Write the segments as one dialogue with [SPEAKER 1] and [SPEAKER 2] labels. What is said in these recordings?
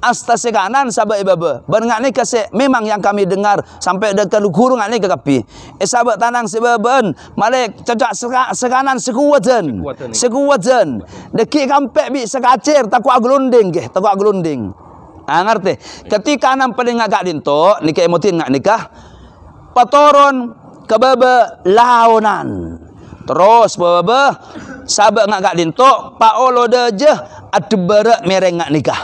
[SPEAKER 1] asta sekanan sahabat ibaba. Bengak ni kasih memang yang kami dengar sampai dekat guru ngak ni ke kapi. Sahabat tanang sebaben malek cacak sekanan sekuatan. Sekuatan. Deki kampek bi sekacir takwa gelunding ke, takwa gelunding. Ngerti? Ketika nam paling ngak dinto nikah emotin ngak nikah patoron kebaba launan. Terus baba sahabat ngak dinto paolo deje adebara mereng ngak nikah.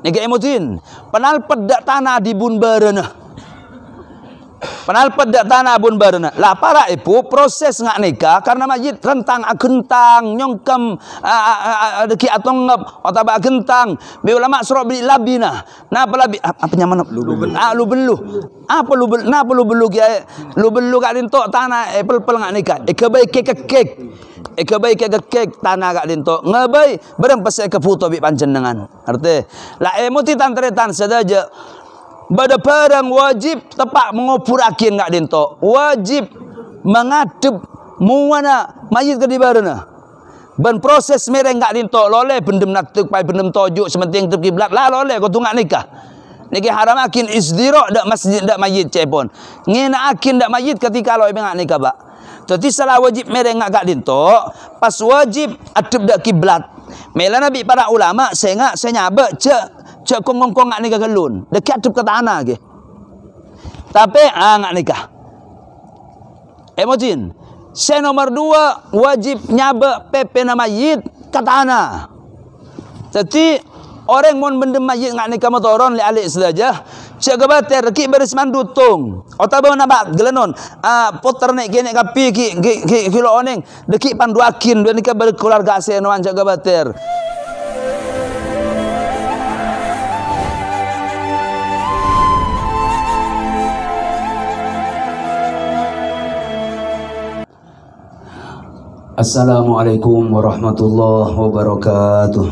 [SPEAKER 1] Nikah emotin penal pedak tanah di bun barana. Penal pedak tanah bun barana. Lah para ibu proses ngak nikah karena majid rentang agentang nyongkem deki atong ngep otaba agentang be ulama suruh beli labina. Nah pelabi apa nyaman lu belu. Apa lu belu? Nah lu belu kiai. Lu belu kak dintok tanah pel ngak nikah. Ikabai kek. Ikabai kek tanah kak dintok. Ngabai berem pasai ke foto bi panjenengan. Arti lah emoti tantretan sedaja. Bada perang wajib tepak mengopurakin ngak dinto. Wajib mengadep muana mayit ke di barana. Ben proses mereng ngak dinto lole bendem natuk pai bendem tojuk sementing tep kiblat lah lole ko tu ngak nikah. Niki haram akin isdiro dak masjid dak mayit cepon. Ngena akin dak mayit ketika lo ngak nikah ba. Jadi salah wajib mereng ngak dinto pas wajib adep dak kiblat. Mela nabi para ulama saya nyabak cek kongkong ngak nikah gelun dekat adep ke tanah ke. Tapi ngak nikah. Emotin. Saya nomor 2 wajib nyabak PP nama mayit ke tanah. Jadi orang mon bendem mayit ngak nikah motoron li alik saja. Cek kebater ki beres mandutung. Otaba nabak gelenon. Poter nek kene kapi ki kilo oneng deki panduakin dan nikah berkeluarga senoan cek kebater. Assalamualaikum warahmatullahi wabarakatuh.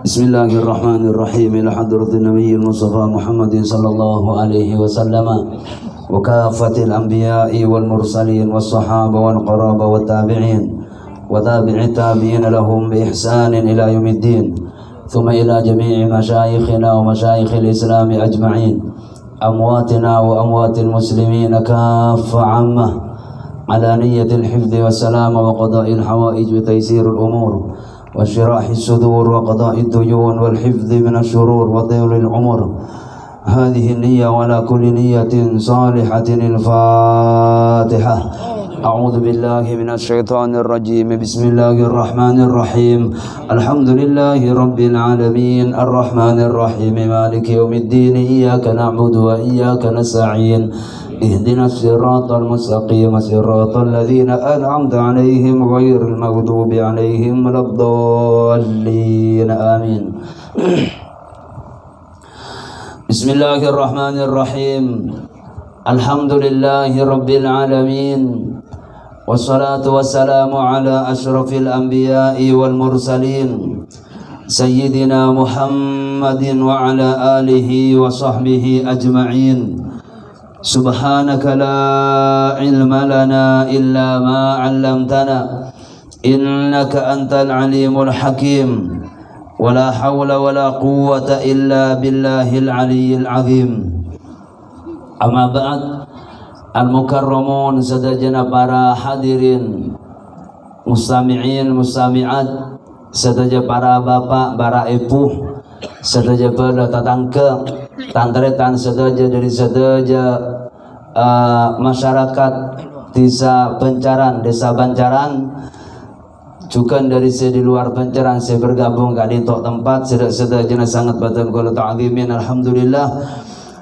[SPEAKER 1] Bismillahirrahmanirrahim. Ila hadratin nabiyil mustafa Muhammadin sallallahu alaihi wasallam wa kafatil anbiya'i wal mursalin was sahaba wal qaraba wat tabi'in wa tabi'i tabi'in lahum bi ihsanin ila yaumiddin. Thumma ila jami'i masyayikhina wa masyayikhil islam ajma'in. أمواتنا وأموات المسلمين كافة عامة على نية الحفظ والسلام وقضاء الحوائج وتيسير الأمور وشراح الصدور وقضاء الديون والحفظ من الشرور وطول العمر. هذه النية ولا كل نية صالحة. الفاتحة. أعوذ بالله من الشيطان الرجيم. بسم الله الرحمن الرحيم. الحمد لله رب العالمين الرحمن الرحيم مالك يوم الدين. إياك نعبد وإياك نستعين. اهدنا الصراط المستقيم صراط الذين أنعمت عليهم غير المغضوب عليهم ولا الضالين. آمين. بسم الله الرحمن الرحيم. الحمد لله رب العالمين والصلاة والسلام على أشرف الأنبياء والمرسلين سيدنا محمد وعلى آله وصحبه أجمعين. سبحانك لا علم لنا إلا ما علمتنا إنك أنت العليم الحكيم. ولا حول ولا قوة إلا بالله العلي العظيم. أما بعد. Al-mukarramun sedajana para hadirin mustami'in mustami'at sedaja para bapak para ibu sedaja para tatangke tantretan sedaja dari sedaja masyarakat desa Bancaran juga dari di luar Bancaran saya bergabung ke di tempat sedajana sangat batal qala ta'zimin. Alhamdulillah.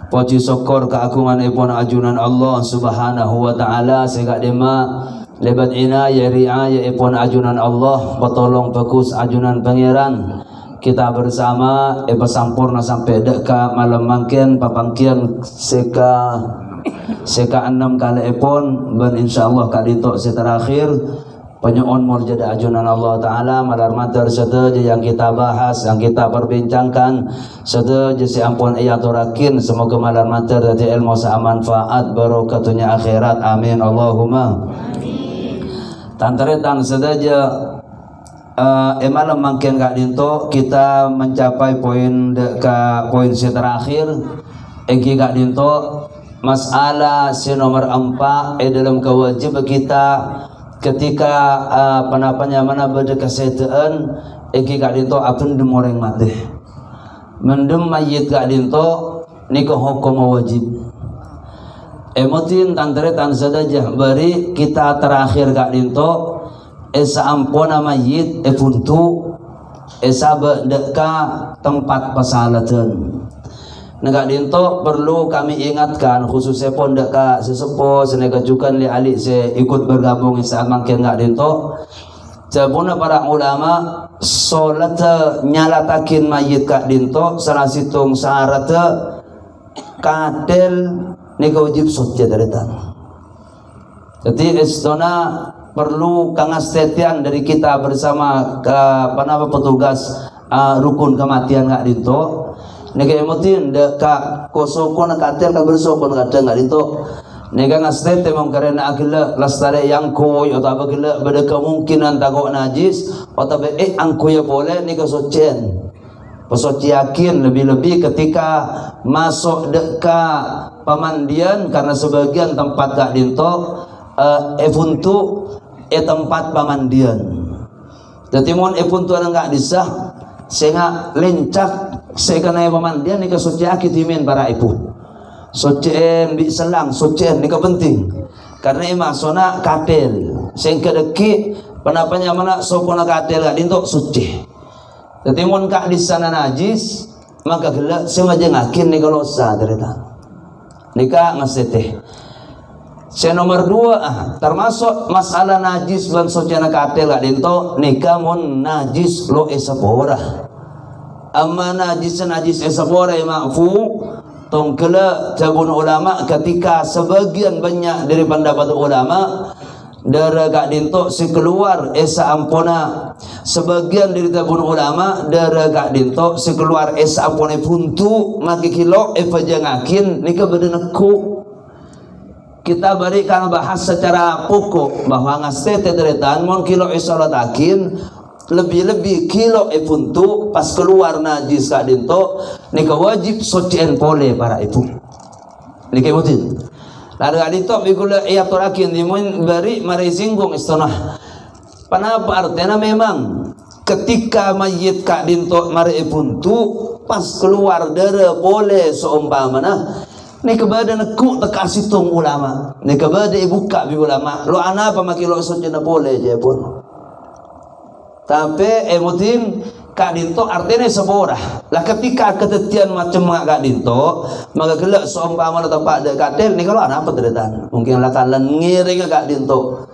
[SPEAKER 1] Puji syukur keagungan ipun ajunan Allah Subhanahu wa taala sehingga dema lebat inayah riayah ipun ajunan Allah petolong bagus ajunan pangeran kita bersama sampurna sampai deka malam mangkin papangkian seka 6 kali ipun ben insyaallah kali tok terakhir penyoon murjada ajunan Allah Ta'ala malar mater sedaja yang kita bahas yang kita perbincangkan sedaja si ampun ayaturakin semoga malar mater dari ilmu sa manfaat barokatunya akhirat. Amin Allahumma. Tantaretan sedaja malam makin kak dinto kita mencapai poin terakhir. Eki kak dinto masalah nomor 4 dalam kewajiban kita ketika mana berdekasaitan eki kak dinto apun demoreng mati mendem mayit kak dinto nikah hukum wajib emotin tanteretan saja bari kita terakhir kak dinto esa ampona mayit puntu esa berdeka tempat pasalatan. Negak dinto perlu kami ingatkan khususnya pun dekat sesepuh senega juga li alik saya ikut bergabung saat makin ngak dinto jabuna para ulama solat nyalatakin mayit kak dinto salah situng syarat kadel nega wajib sotja deretan. Jadi istona perlu kangastetian dari kita bersama petugas rukun kematian kak dinto. Nega emotin deka kosokon katel ka bersokon kadang nggak itu nega ngastet memang karena agila lastare yang koy atau apa gila beda kemungkinan takut najis atau angko ya boleh nega socen pesoci yakin lebih-lebih ketika masuk deka pamandian karena sebagian tempat gak dinto efuntu tempat pamandian jadi mohon efuntu nggak disah sehingga lencak sekana pamandian ni kesucian kitimin para ibu sucian bi selang sucian ni penting karena masona katel sehingga deki penapanya mana sokona katel gak dintok suci jadi mun kak di sana najis maka gelak semaja ngakin ni kalau sah ternyata nikah ngasete nomor 2 termasuk masalah najis dan sucian katel gak dintok nikah mun najis lo esapora amma najis esapora ma'fu tongkela jabun ulama ketika sebagian banyak dari pendapat ulama dara gak dintok si keluar esa ampona sebagian dari jabun ulama dara gak dintok si keluar esa ampona puntu maki kilo jangakin nika bedeneku kita berikan bahas secara pokok bahwa ngastete deretan mon kilo isolatakin lebih-lebih kilo puntu pas keluar najis kak dinto nika wajib socien pole para ibu nika ibutin lalu kak dinto bigula iya torakin dimun beri mari singgung istonah panapa artinya memang ketika mayit kak dinto mari puntu pas keluar dere pole seumpamana nika bada neku teka situng ulama nika bada ibuka bi ulama lo ana apa makilo socien pole je pun tapi emotin kak dinto artinya seborah lah ketika ketetian macam kak dinto maka gelak seumpama tempat ada katel ni kalau apa terdetan mungkin lah kalian ngiring kak dinto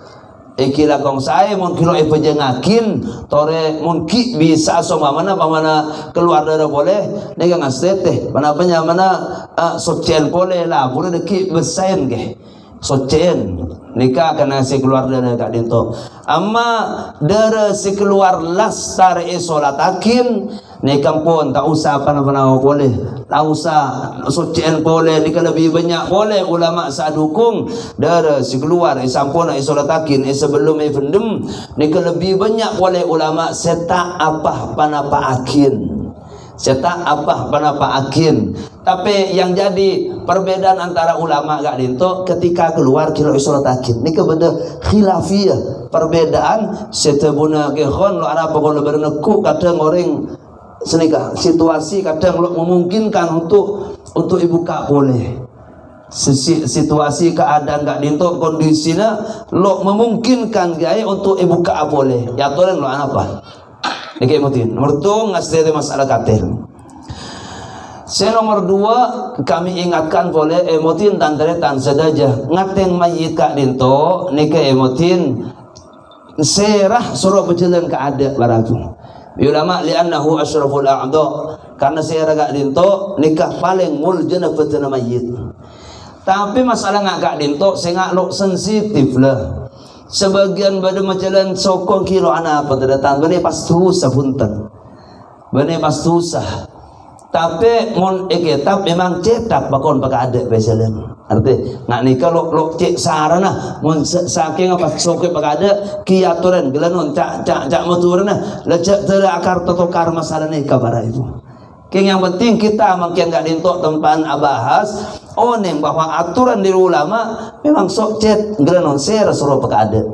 [SPEAKER 1] ikilah kong saya mungkin lo jangakin tore mungkin bisa seumpama pamana keluar dari boleh ni kan ngasete mana socien boleh lah boleh deki besain ke socien nikah kena si keluar dari kak dinto amma dari si keluar lastar isolatakin nikah pun tak usah apa-apa boleh tak usah socien boleh nikah lebih banyak boleh ulama sadukung dari si keluar isampuna isolatakin sebelum ifendem nikah lebih banyak boleh ulama seta apa panapa akin cetak apa panapa akin tapi yang jadi perbedaan antara ulama gak dinto ketika keluar kilo isolatakin ini kepada khilafiyah perbedaan setebuna kehon lo ada pokok berneku kadang orang senika situasi kadang lo memungkinkan untuk ibu kak boleh situasi keadaan gak dinto kondisinya lo memungkinkan gaya untuk ibu kak boleh ya toren lo apa Niki emotin. Nomor 2 ngasih masalah katel. Nomor 2 kami ingatkan boleh emotin tanteretan sedaja ngateng mayit kak dinto niki emotin serah suruh berjalan ke adat baratu. Ulama li'annahu asyraful a'dha karena serah kak dinto nikah paling muljana petana mayit. Tapi masalah kak dinto sehingga lo sensitif lah. Sebagian pada majalan sokong kilo anak apa terdatang benih pas susah punten benih pas susah tapi mon eketab memang cetak bakon pakai adik bejalan Arti nak nikah lo cek sarana mun saking apa soke pagada kiaturan gelanon cak moturna lecek teu akar totokar masalah nikah bara itu. Keng yang penting kita mungkin gak dintok tempat bahas oneng bahwa aturan dari ulama memang sok cet gelanon ser suruh pagada.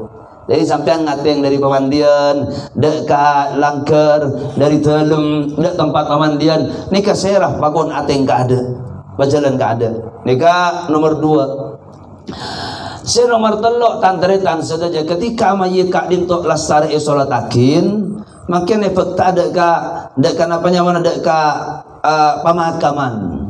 [SPEAKER 1] Jadi sampean ngateng dari pemandian dek ka langker dari telem dek tempat pemandian nikah serah pakon ateng ka ada. Berjalan ke ada. Nikah nomor 2. Si nomor 3 tantretan saja ketika mayit kak dintok lasar isolatakin makin efek tak ada ka napanya mana ada ka pemakaman.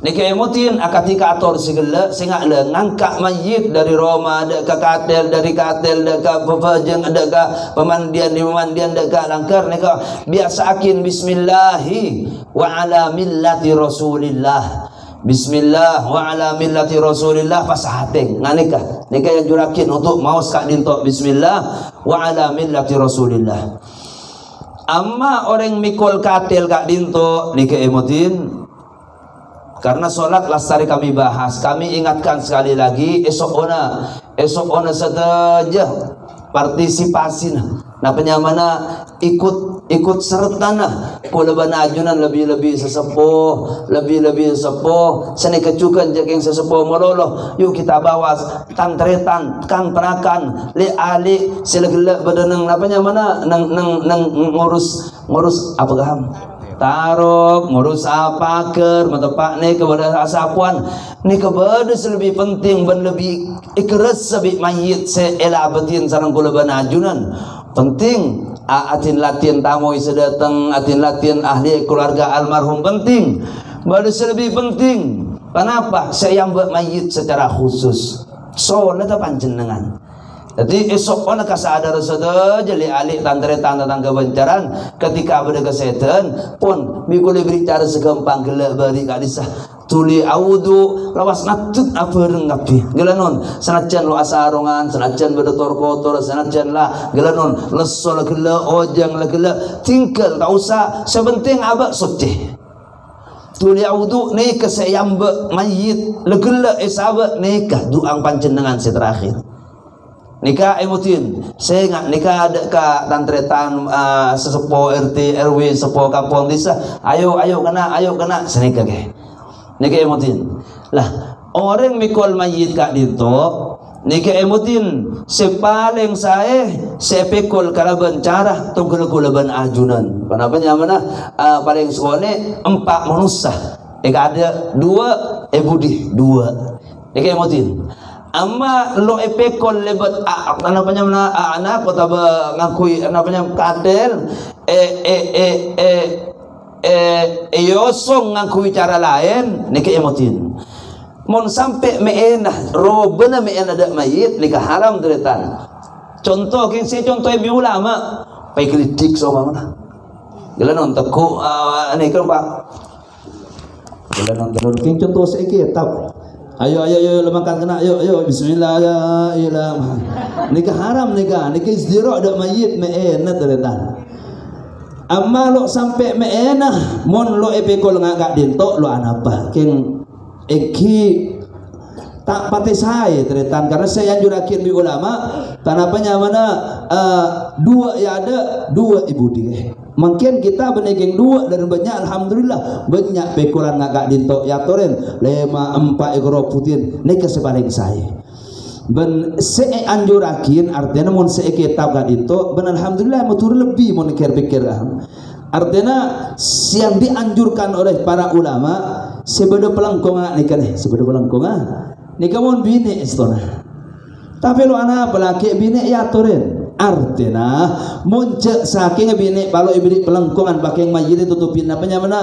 [SPEAKER 1] Nikah emotin akatika ator segala sengak le ngangkat mayit dari Roma ada ka katel dari katel ada ka pepajeng ada ka pemandian di pemandian ada ka langkar nikah biasa akin bismillahi wa ala millati rasulillah. Bismillah wa ala millati rasulillah fasahateng nganikah nikah yang jurakin untuk maus kak dintok bismillah wa ala millati rasulillah. Amma orang mikol katil kak dintok nikah emotin karena solat lastari kami bahas, kami ingatkan sekali lagi esok ona saja partisipasi nah penyamana ikut serta nah kulaban ajunan lebih sesepuh seni kecukan jaking sesepuh mololoh yuk kita bawa tantretan kan penakan le ali silegele bedeneng napanya mana nang ngurus apa gaham tarok ngurus apa ker matepak ni kepada asapuan ni kepada lebih penting dan lebih ikhlas sabit mayit se elabatin sareng kula banajunan penting atin latihan tamu isa datang atin latihan ahli keluarga almarhum penting baru lebih penting kenapa saya yang buat mayit secara khusus soalnya tak panjenengan. Jadi esok pun kasadar saja jeli alik tantretan tentang kebencaran ketika ada kesehatan pun mikul berbicara segempang gelak bari kadisah tuli audu lawas natut apa rengapi gelanon senajan lo asarongan senajan bedotor kotor senajan lah gelanon lesol gelak ojang lah gelak tinggal tak usah sebenting abak soteh tuli audu nikah sayambe mayit legelak esabak nikah duang panjenengan seterakhir. Nikah emotin, saya ingat nikah ada ka tantretan sesepuh RT RW sesepuh kampung desa, ayo kena senikah ke, nikah emotin. Lah orang mikol mayit kak dito, nikah emotin, sepaling saya pekol kalaban cara tunggu kulaban ajunan. Kenapa nyamana paling sekone 4 manusia, ada 2 budi 2, nikah emotin. Amma lo epekol lebat namanya mana anak kota ngakui namanya katel yosong ngakui cara lain nikah emotin mon sampai meenah robena meenah ada mayit nikah haram deretan contoh king si contoh ibu ulama pai kritik sama mana gelanon teku ini kan pak gelanon king contoh saya kita ayo lemakan kena ayo bismillah ya ilah nikah haram nikah izdiro ada mayit meenah teretan amma lo sampai meenah mon lo epekol ngagak dintok lo anapa king eki tak pati saya teretan karena saya anjurakin di ulama tanapanya mana 2 ya ada 2 ibu dia mungkin kita benegeng 2 dan banyak alhamdulillah banyak pekolan ngagak dintok ya toren 5 4 ekor putin nikah sepaling saya ben saya anjurakin artinya mon saya kitab gak dintok ben alhamdulillah matur lebih mon pikir artinya yang dianjurkan oleh para ulama sebeda pelangkong nikah nih sebeda pelangkong nikah mon bini istona tapi lo anak pelaki bini ya toren artinya muncak saking bini kalau ibrik pelengkongan pakai mayit tutupin apanya mana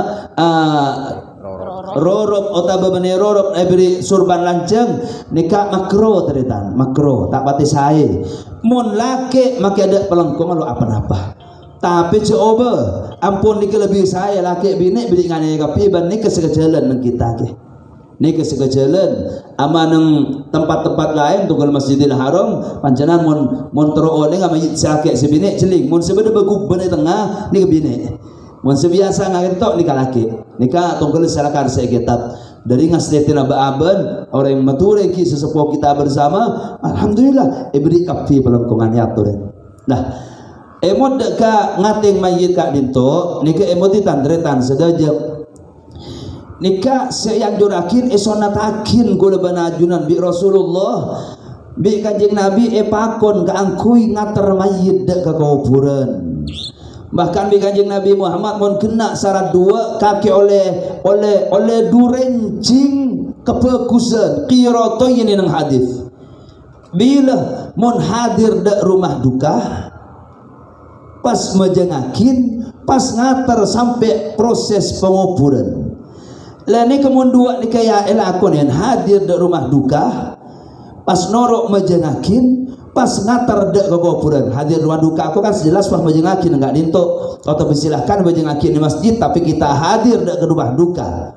[SPEAKER 1] rorop otaba bani rorop ibrik surban lanceng nikah makro teritan makro tak pati saya mun laki maka ada pelengkongan lo apa tapi coba ampun nikah lebih saya laki bini bidik ngane kapi ban nikah sekejalan kita ke nikah sekejalan amanang tempat-tempat lain tunggal Masjidil Haram pancenan mon tero oleh ngamayit sakit sebine celing mon sebeda begu bene tengah nikah bine mon sebiasa ngagentok nikah laki nikah tunggal silakan saya kitab dari ngasletina baaben orang mature ki sesepuh kita bersama, alhamdulillah beri kapi pelengkungan yaturen. Nah, emot deka ngateng mayit kak dinto nika emot ditandretan sedaja nika seyanjurakin esonatakin gula banajunan bi Rasulullah bi kanjeng Nabi pakon kaangkui ngater mayit dek ke kuburan. Bahkan bi kanjeng Nabi Muhammad mon kena syarat dua kaki oleh durencing kebagusan qirato ini nang hadis. Bila mon hadir dek rumah duka pas mejengakin pas ngater sampai proses penguburan. Lah ni kemun dua ni kaya elakon yang hadir di rumah duka pas norok mejengakin pas ngater dek ke kuburan hadir rumah duka aku kan jelas pas mejengakin enggak dinto atau bersilahkan mejengakin di masjid tapi kita hadir dek ke rumah duka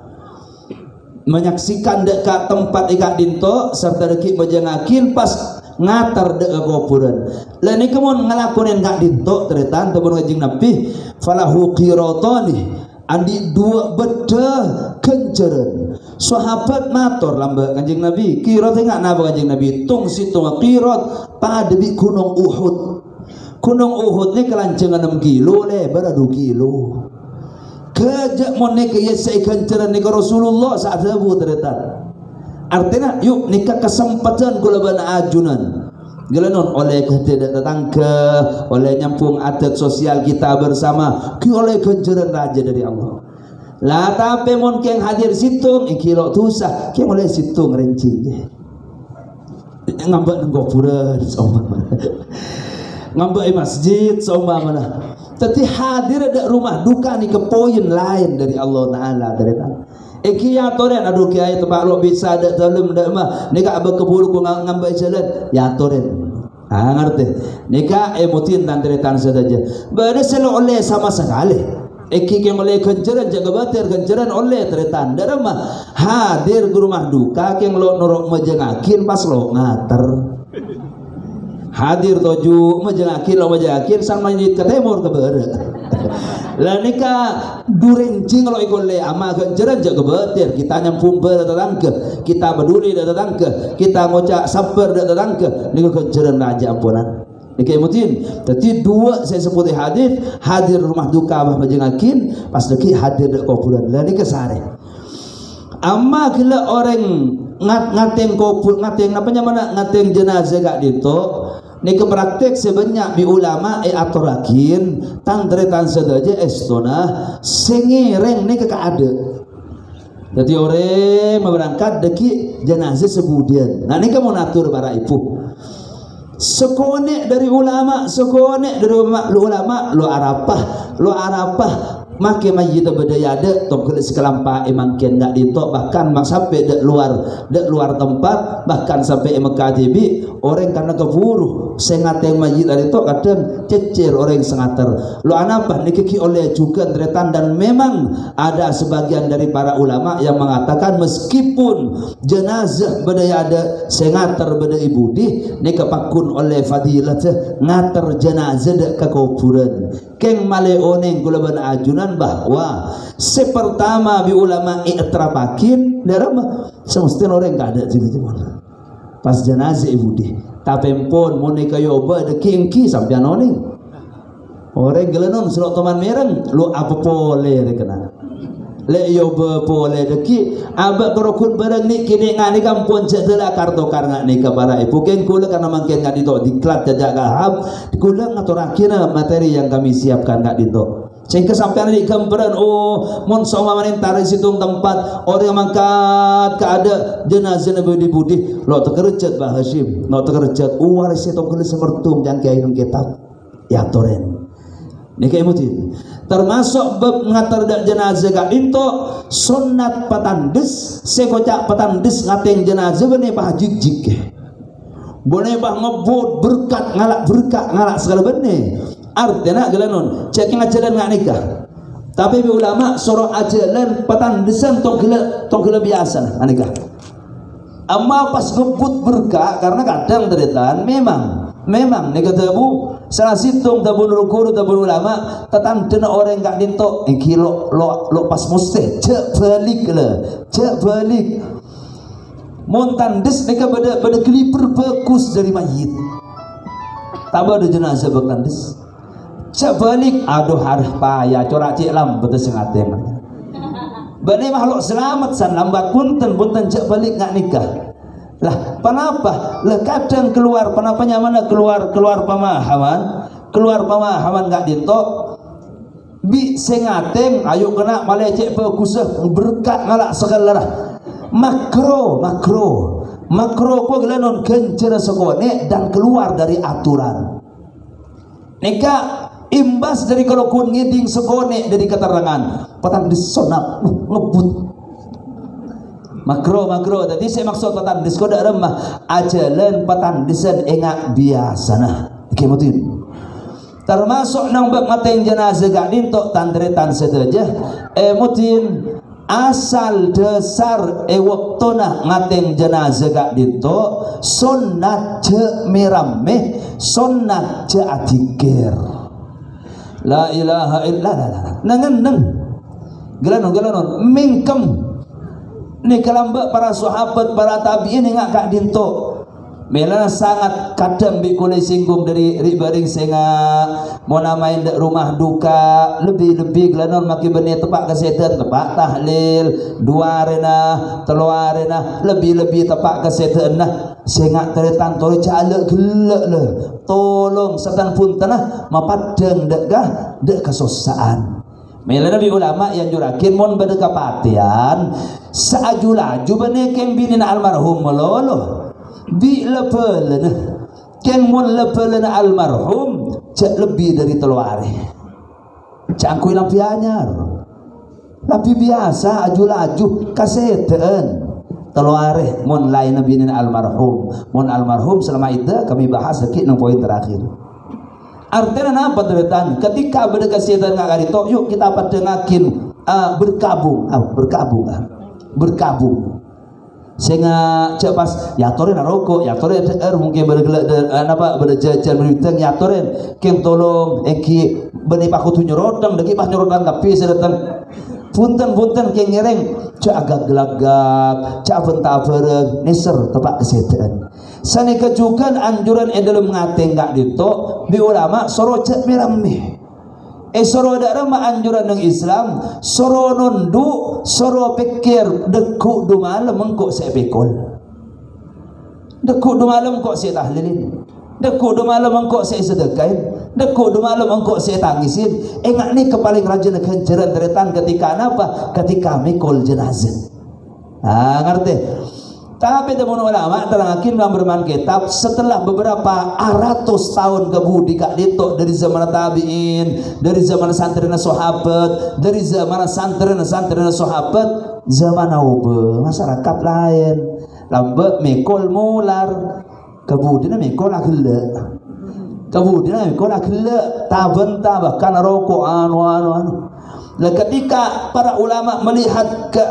[SPEAKER 1] menyaksikan dek ke tempat ikak dinto serta deki mejengakin pas ngater dek ke kuburan. Lah ni kemun ngelakon enggak dinto teritan tebun kanjeng Nabi falahu qiratani andi dua bedah kenceran. Sahabat matur lamba kanjeng Nabi qirat enggak napa kanjeng Nabi tung situng qirat pada di gunung Uhud. Gunung Uhud ni kelancengan 6 kilo lebar 2 kilo. Kejak mon nek ye sai kenceran ni Rasulullah saat sabu teretan. Artinya yuk nikah kesempatan kula bana ajunan. Gelenon oleh tidak datang ke oleh nyampung adat sosial kita bersama ki oleh kenceran raja dari Allah. Lah tapi mon keng hadir situng kilo tusah keng oleh situng rencing ngambek nang kuburan seumpama ngambek masjid seumpama tapi hadir ada rumah duka ni ke poin lain dari Allah Taala dari kia toren aduh kiai tempat lo bisa ada dalam dak mah nika berkeburu ku ngambil jalan ya toren ngerti nika emotin tandretan saja bade selo oleh sama sekali ki yang oleh kenceran jaga batir kenceran oleh teretan dak mah hadir ke rumah duka yang lo norok mejengakin pas lo ngater hadir toju mejengakin lo mejengakin sang mayit ke timur ke barat lah nika durencing kalau ikut le ama kenceran jaga betir kita nyampung berdatang ke kita peduli datang ke kita ngocak sabar datang ke nika kenceran raja ampunan nika mutin tapi dua saya sebut hadis hadir rumah duka bah mejengakin pas deki hadir dek kuburan lah nika sare amma kila orang ngateng kubur ngateng apa namanya ngateng jenazah gak dito ni praktek sebanyak bi ulama aturakin tandretan sedaja estona sengereng ni ada. Jadi orang berangkat deki jenazah sebudian. Nah ni kamu natur para ibu. Sekonek dari ulama, sekonek dari ulama lo arapah make mayit bedaya de tong sekelampa emangken enggak ditok bahkan sampai dek luar tempat bahkan sampai Mekah TV orang karena keburu sengateng mayit dari tok kadang cecer orang sengater lo anapa nikiki oleh juga tretan dan memang ada sebagian dari para ulama yang mengatakan meskipun jenazah bedaya de sengater beda ibudi nikapakun oleh fadilat ngater jenazah dek ke kuburan keng male oneng kula ban ajunan bahwa sepertama bi ulama i'trapakin dalam semestinya orang enggak ada gitu pas jenazah ibu deh tapi pun mau kayo ba de kengki sampean oneng orang gelenon selok teman mereng lu apa boleh kena le yo be boleh deki aba korokun barang ni kini ngani kampun cedela karto karena ni para ibu keng kula karena mangken ngadi to diklat jajak kahab kula ngatorakina materi yang kami siapkan ngak dito sehingga sampai di gambaran oh mon sama menentari situng tempat orang mangkat ke ada jenazah Nabi budi lo terkerjat Bah Hashim lo terkerjat waris itu kulit semertum yang kiai kitab ya toren ini kayak mutin termasuk bab ngatar dak jenazah gak itu sunat patandes sekocak patandes ngateng jenazah bene bah jik boleh bah ngebut berkat ngalak segala bene artinya gelanon ceking ajalan nggak nikah tapi bi ulama soro ajalan patandesan tong gila biasa nikah amma pas ngebut berkah karena kadang teretan memang Memang ni kata bu salah situng tabun guru tabun ulama tetan dena orang gak dinto kilo lo pas musteh cek balik montandes mereka pada keliper bekus dari mayit tabah ada jenazah bekandes cek balik aduh harah payah corak cek lam betul sengatem bani makhluk selamat san lambat punten cek balik ngak nikah lah kenapa lah kadang keluar kenapanya mana keluar pemahaman gak dinto bi sengatem ayo kena malecek pekusah berkat ngalak segala makro ko gelanon kencana sekone dan keluar dari aturan neka imbas dari kalau kun ngiding sekone dari keterangan petang disonap ngebut makro tadi saya maksud petang diskoda remah ajalan petang disen engak biasa nah kemudian termasuk nang bab mateng jenazah gak dintok tandretan sedaja mutin asal dasar waktuna ngateng jenazah gak dintok sunnat je mirameh sunnat je atikir la ilaha illallah nang gelanon mingkem ni kalamba para sahabat para tabi'in ngak gak dintok mela sangat kadang bikulai singgung dari ribaring senga mau namain dek rumah duka lebih gelanon maki benih tepak kesehatan tepak tahlil dua arena telu arena lebih tepak kesehatan nah senga teretan tolong calek gelek le tolong setan pun tanah mapadeng dek kesosaan mela nabi ulama yang jurakin mon berdeka patian saaju-laju benih kembinin almarhum meloloh bi lepelena ken mun lepelena almarhum cak lebih dari teluare cak kui lampi anyar lampi biasa aju-laju kasetean teluare mun lain nabinin almarhum selama itu kami bahas sedikit nang poin terakhir artinya apa teretan ketika beda kasetean ngak karito yuk kita padengakin berkabung sehingga cepas yatoren rokok yatoren mungkin bergelak apa berjajan berhutang yatoren kem tolong eki beni paku tunyorotang deki pas nyorotan tapi sedatan punten keng ngereng cak agak gelagak cak bentah bereng neser tepak kesehatan sani kejukan anjuran dalam ngateng gak dito di ulama soro cak miramih soro ada ramah anjuran ng Islam soro nundu soro pikir deku du malam engkau saya pikul deku du malam engkau saya tahlilin deku du malam engkau saya sedekain deku du malam engkau saya tangisin engak ni kepaling rajin kenceran teretan ketika apa ketika mikul jenazah ngerti tapi teman ulama terangakin dalam berman kitab setelah beberapa ratus tahun kebudi kak ditok dari zaman tabiin dari zaman santri sahabat dari zaman santri sahabat zaman aube masyarakat lain lambat mikul mular kebudina mikul akhla taben bahkan rokok anu lah ketika para ulama melihat ke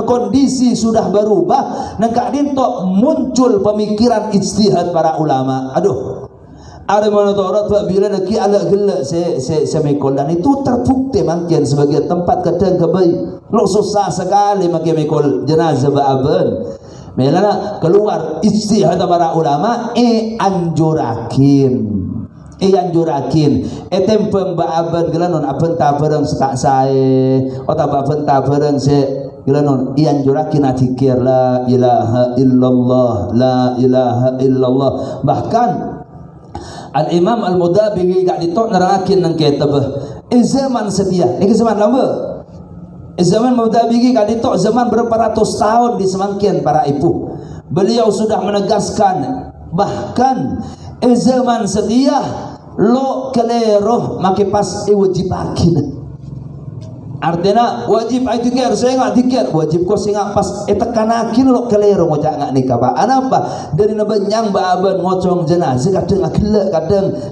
[SPEAKER 1] kondisi sudah berubah dan kak dinto muncul pemikiran ijtihad para ulama aduh ada mana torat bila lagi ala gelak semikol dan itu terbukti mungkin sebagai tempat kadang kebaik lo susah sekali makin mikol jenazah baaban melana keluar ijtihad para ulama anjurakin tempeng baaban gelanon abenta bareng setak sae ota abenta bareng se gelanon anjurakin atikir la ilaha illallah bahkan al-imam al-Mudabihi gak ditok nerakin nang kitab zaman setia ini zaman lama zaman Mudabihi gak ditok zaman berapa ratus tahun di semangkian para ibu beliau sudah menegaskan bahkan zaman setia lo keleroh make pas wajib akin artinya wajib dikir saya nggak dikir wajib kau singa pas tekanakin lo keleroh mau jangan nikah pak apa dari nabanyang baaban ngocong jenazah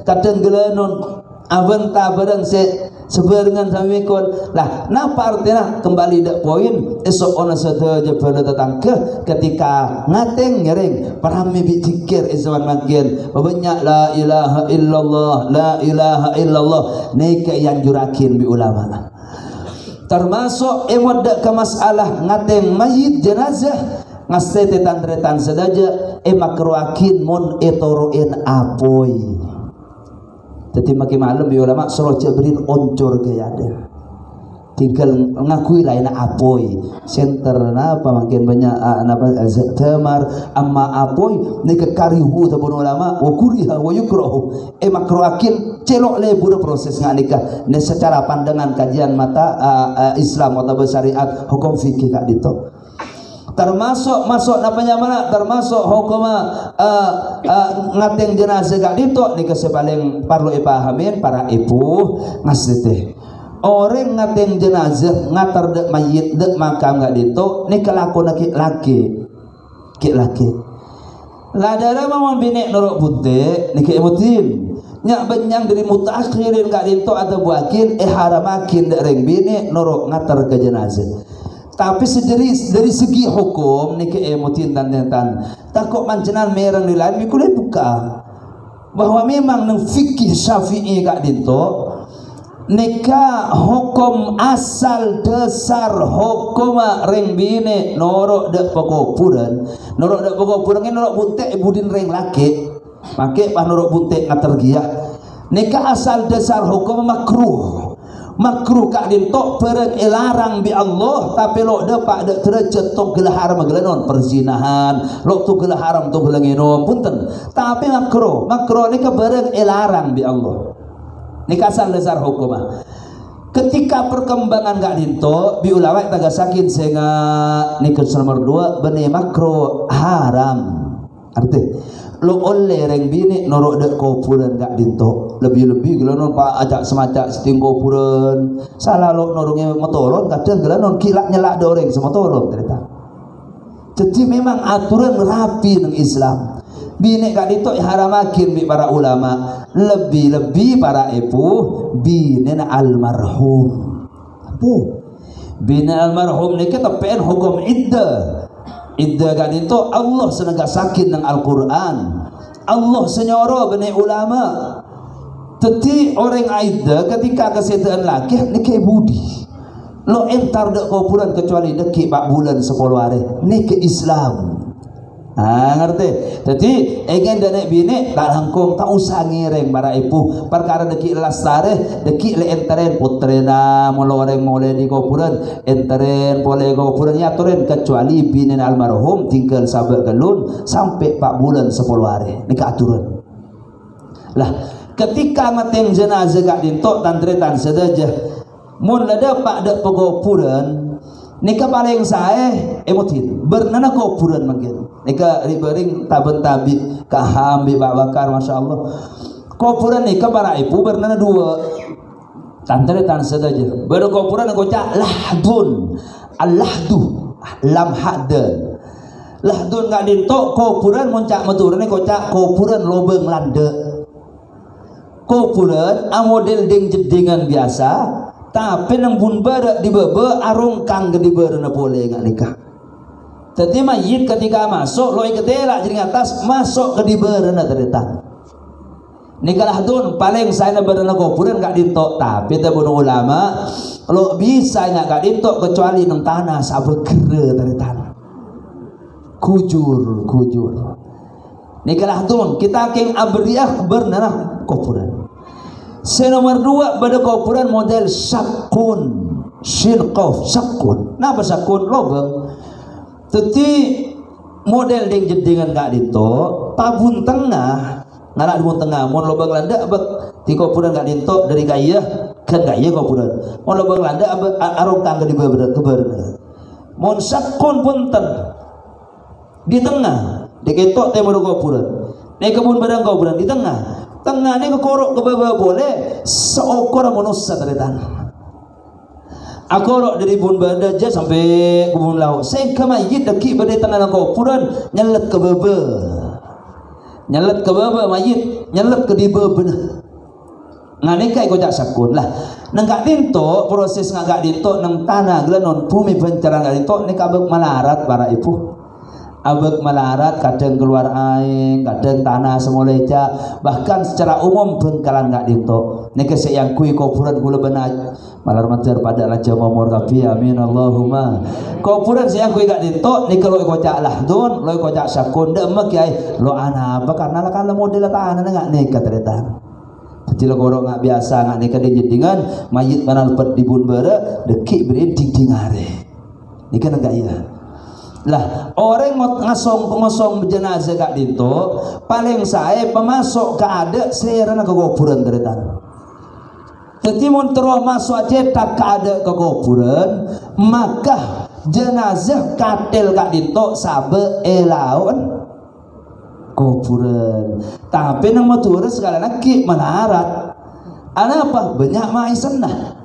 [SPEAKER 1] kadang gelenon aben tabaran se sebarengan sampai kon lah napa artinya kembali dak poin esok ona saja pada tetangga ketika ngateng nyering parami bizikir zaman makin banyak la ilaha illallah nika yang jurakin bi ulama termasuk emot dak ke masalah ngateng mayit jenazah ngasete tandretan sedaja makruakin mun etoroin apoi. Jadi makin malam bi ulama suruh jabrin oncor gaya ada. Tinggal ngakui lain apoi. Center apa makin banyak napa tamar amma apoi ni ke karihu tabun ulama wa kuriha wa yukrahu. Makruakin celok le buru proses nganika. Ni secara pandangan kajian mata Islam atau syariat hukum fikih kak dito. Termasuk masuk namanya mana termasuk hukum ngateng jenazah gak dito ni kasi paling perlu ipahamin para ibu ngasih teh orang ngateng jenazah ngatar dek mayit dek makam gak dito ni kelakon laki ladara mamang binek norok bunte ni keemutin nyak benyang dari mutakhirin gak dito atau buakin haramakin dek reng binek norok ngatar ke jenazah. Tapi dari segi hukum ni keemutin dan takut mancenan merang di lain mikule buka bahwa memang nang fikih Syafi'i kak dinto nikah hukum asal dasar hukum reng bine norok dak pekopuran ini norok bunte budin reng laki make pa norok bunte ngatergiah nikah asal dasar hukum makruh kak dintok perek elarang bi Allah tapi lo dapat dak derajat to gelah haram gelanon perzinahan lo tu gelah haram tu gelah nginom punten tapi makruh ni ke perek elarang bi Allah ni asal dasar hukum ketika perkembangan kak dintok bi ulama tagasakin sehingga ni ke nomor 2 benih makruh haram arti lo oleh reng bini norok dek kopuran gak dintok lebih-lebih gelanon pak ajak semacak seting kopuran salah lo norongnya motoron kadang gelanon kilak nyelak doreng semotoron cerita jadi memang aturan rapi ng Islam bini gak dintok haramakin bi para ulama lebih-lebih para ibu bini almarhum bini almarhum ni kita pengen hukum iddah kan itu Allah senegasakin dengan Al-Quran Allah senyoro bani ulama teti orang iddah ketika kesehatan laki ni ke budi lo entar dek kuburan kecuali deki 4 bulan 10 hari ni ke Islam ngerti jadi ingin danek bini tak langkung tak usah ngireng para ibu perkara deki lastare deki le enteren putrena mula orang mulai di kuburan enteren boleh kuburan ya turen kecuali bini almarhum tinggal sabak gelun sampai 4 bulan 10 hari ini keaturan lah ketika mateng jenazah gak dintok tantretan sedaja mun lada pak dek pekuburan nika paling saya emotin bernana kuburan makin nika ribering taben tabi kahambi Pak Bakar Masya Allah kuburan nika para ibu bernana 2 tantretan sedaja baru kuburan kocak lahdun al-lahdu lam hadan lahdun gak dintok kuburan muncak meturane kocak kuburan lobeng lande kuburan model ding jedingan biasa tapi nang bun badak di bebe arung kang di berena boleh nggak nikah. Jadi mayit ketika masuk lo iketela jadi atas masuk ke di berena terletak. Nikah dun paling saya berena kuburan nggak dintok tapi tabun ulama lo bisa nggak dintok kecuali nang tanah sabegere terletak. Kujur. Nikah dun kita king abriah berena kuburan. Nomor 2 pada kuburan model sakun syirqaf sakun napa sakun lobeng jadi model ding jedingan gak dito tabun tengah ngarak tabun tengah mon lobeng landa abek di kuburan gak dito dari gaya kan gaya kuburan mon lobeng landa abek arung kang di beberapa kebarna mon sakun punten di tengah diketok temo kuburan nek kebun barang kuburan di tengah ni kekorok ke bawah boleh seokor manusia teretan akorok dari bun badaja sampai kebun laut sehingga mayit deki pada tanah kuburan nyelet ke bawah mayit nyelet ke di bawah Ngani kai ko jak sakun lah. Nang gak dinto proses ngagak dinto nang tanah gelenon bumi pencaran gak dinto ni kabek malarat para ibu. Abek malarat kadang keluar air, kadang tanah semoleja, bahkan secara umum bengkalan gak dinto. Ni kesek yang kui kuburan gula benar malar mater pada raja momor kapi amin Allahumma. Kuburan saya kui gak dinto ni kalau kocak lah don, lo kocak sakun dak mek ai lo ana apa karena lah kalau model tanah ngak ni kateretan. Jila gorok ngak biasa ngak nikah dengan mayit mana lepat dibun bere dekik beri ding are. Nikah enggak ya. Lah orang ngosong jenazah gak dinto paling saya pemasok ke ada serana ke kuburan teretan. Jadi mun terus masuk cetak ke ada ke kuburan maka jenazah katil gak dinto sabe elaun kuburan. Tapi nang matur segala lagi melarat. Ana apa? Banyak mai senah.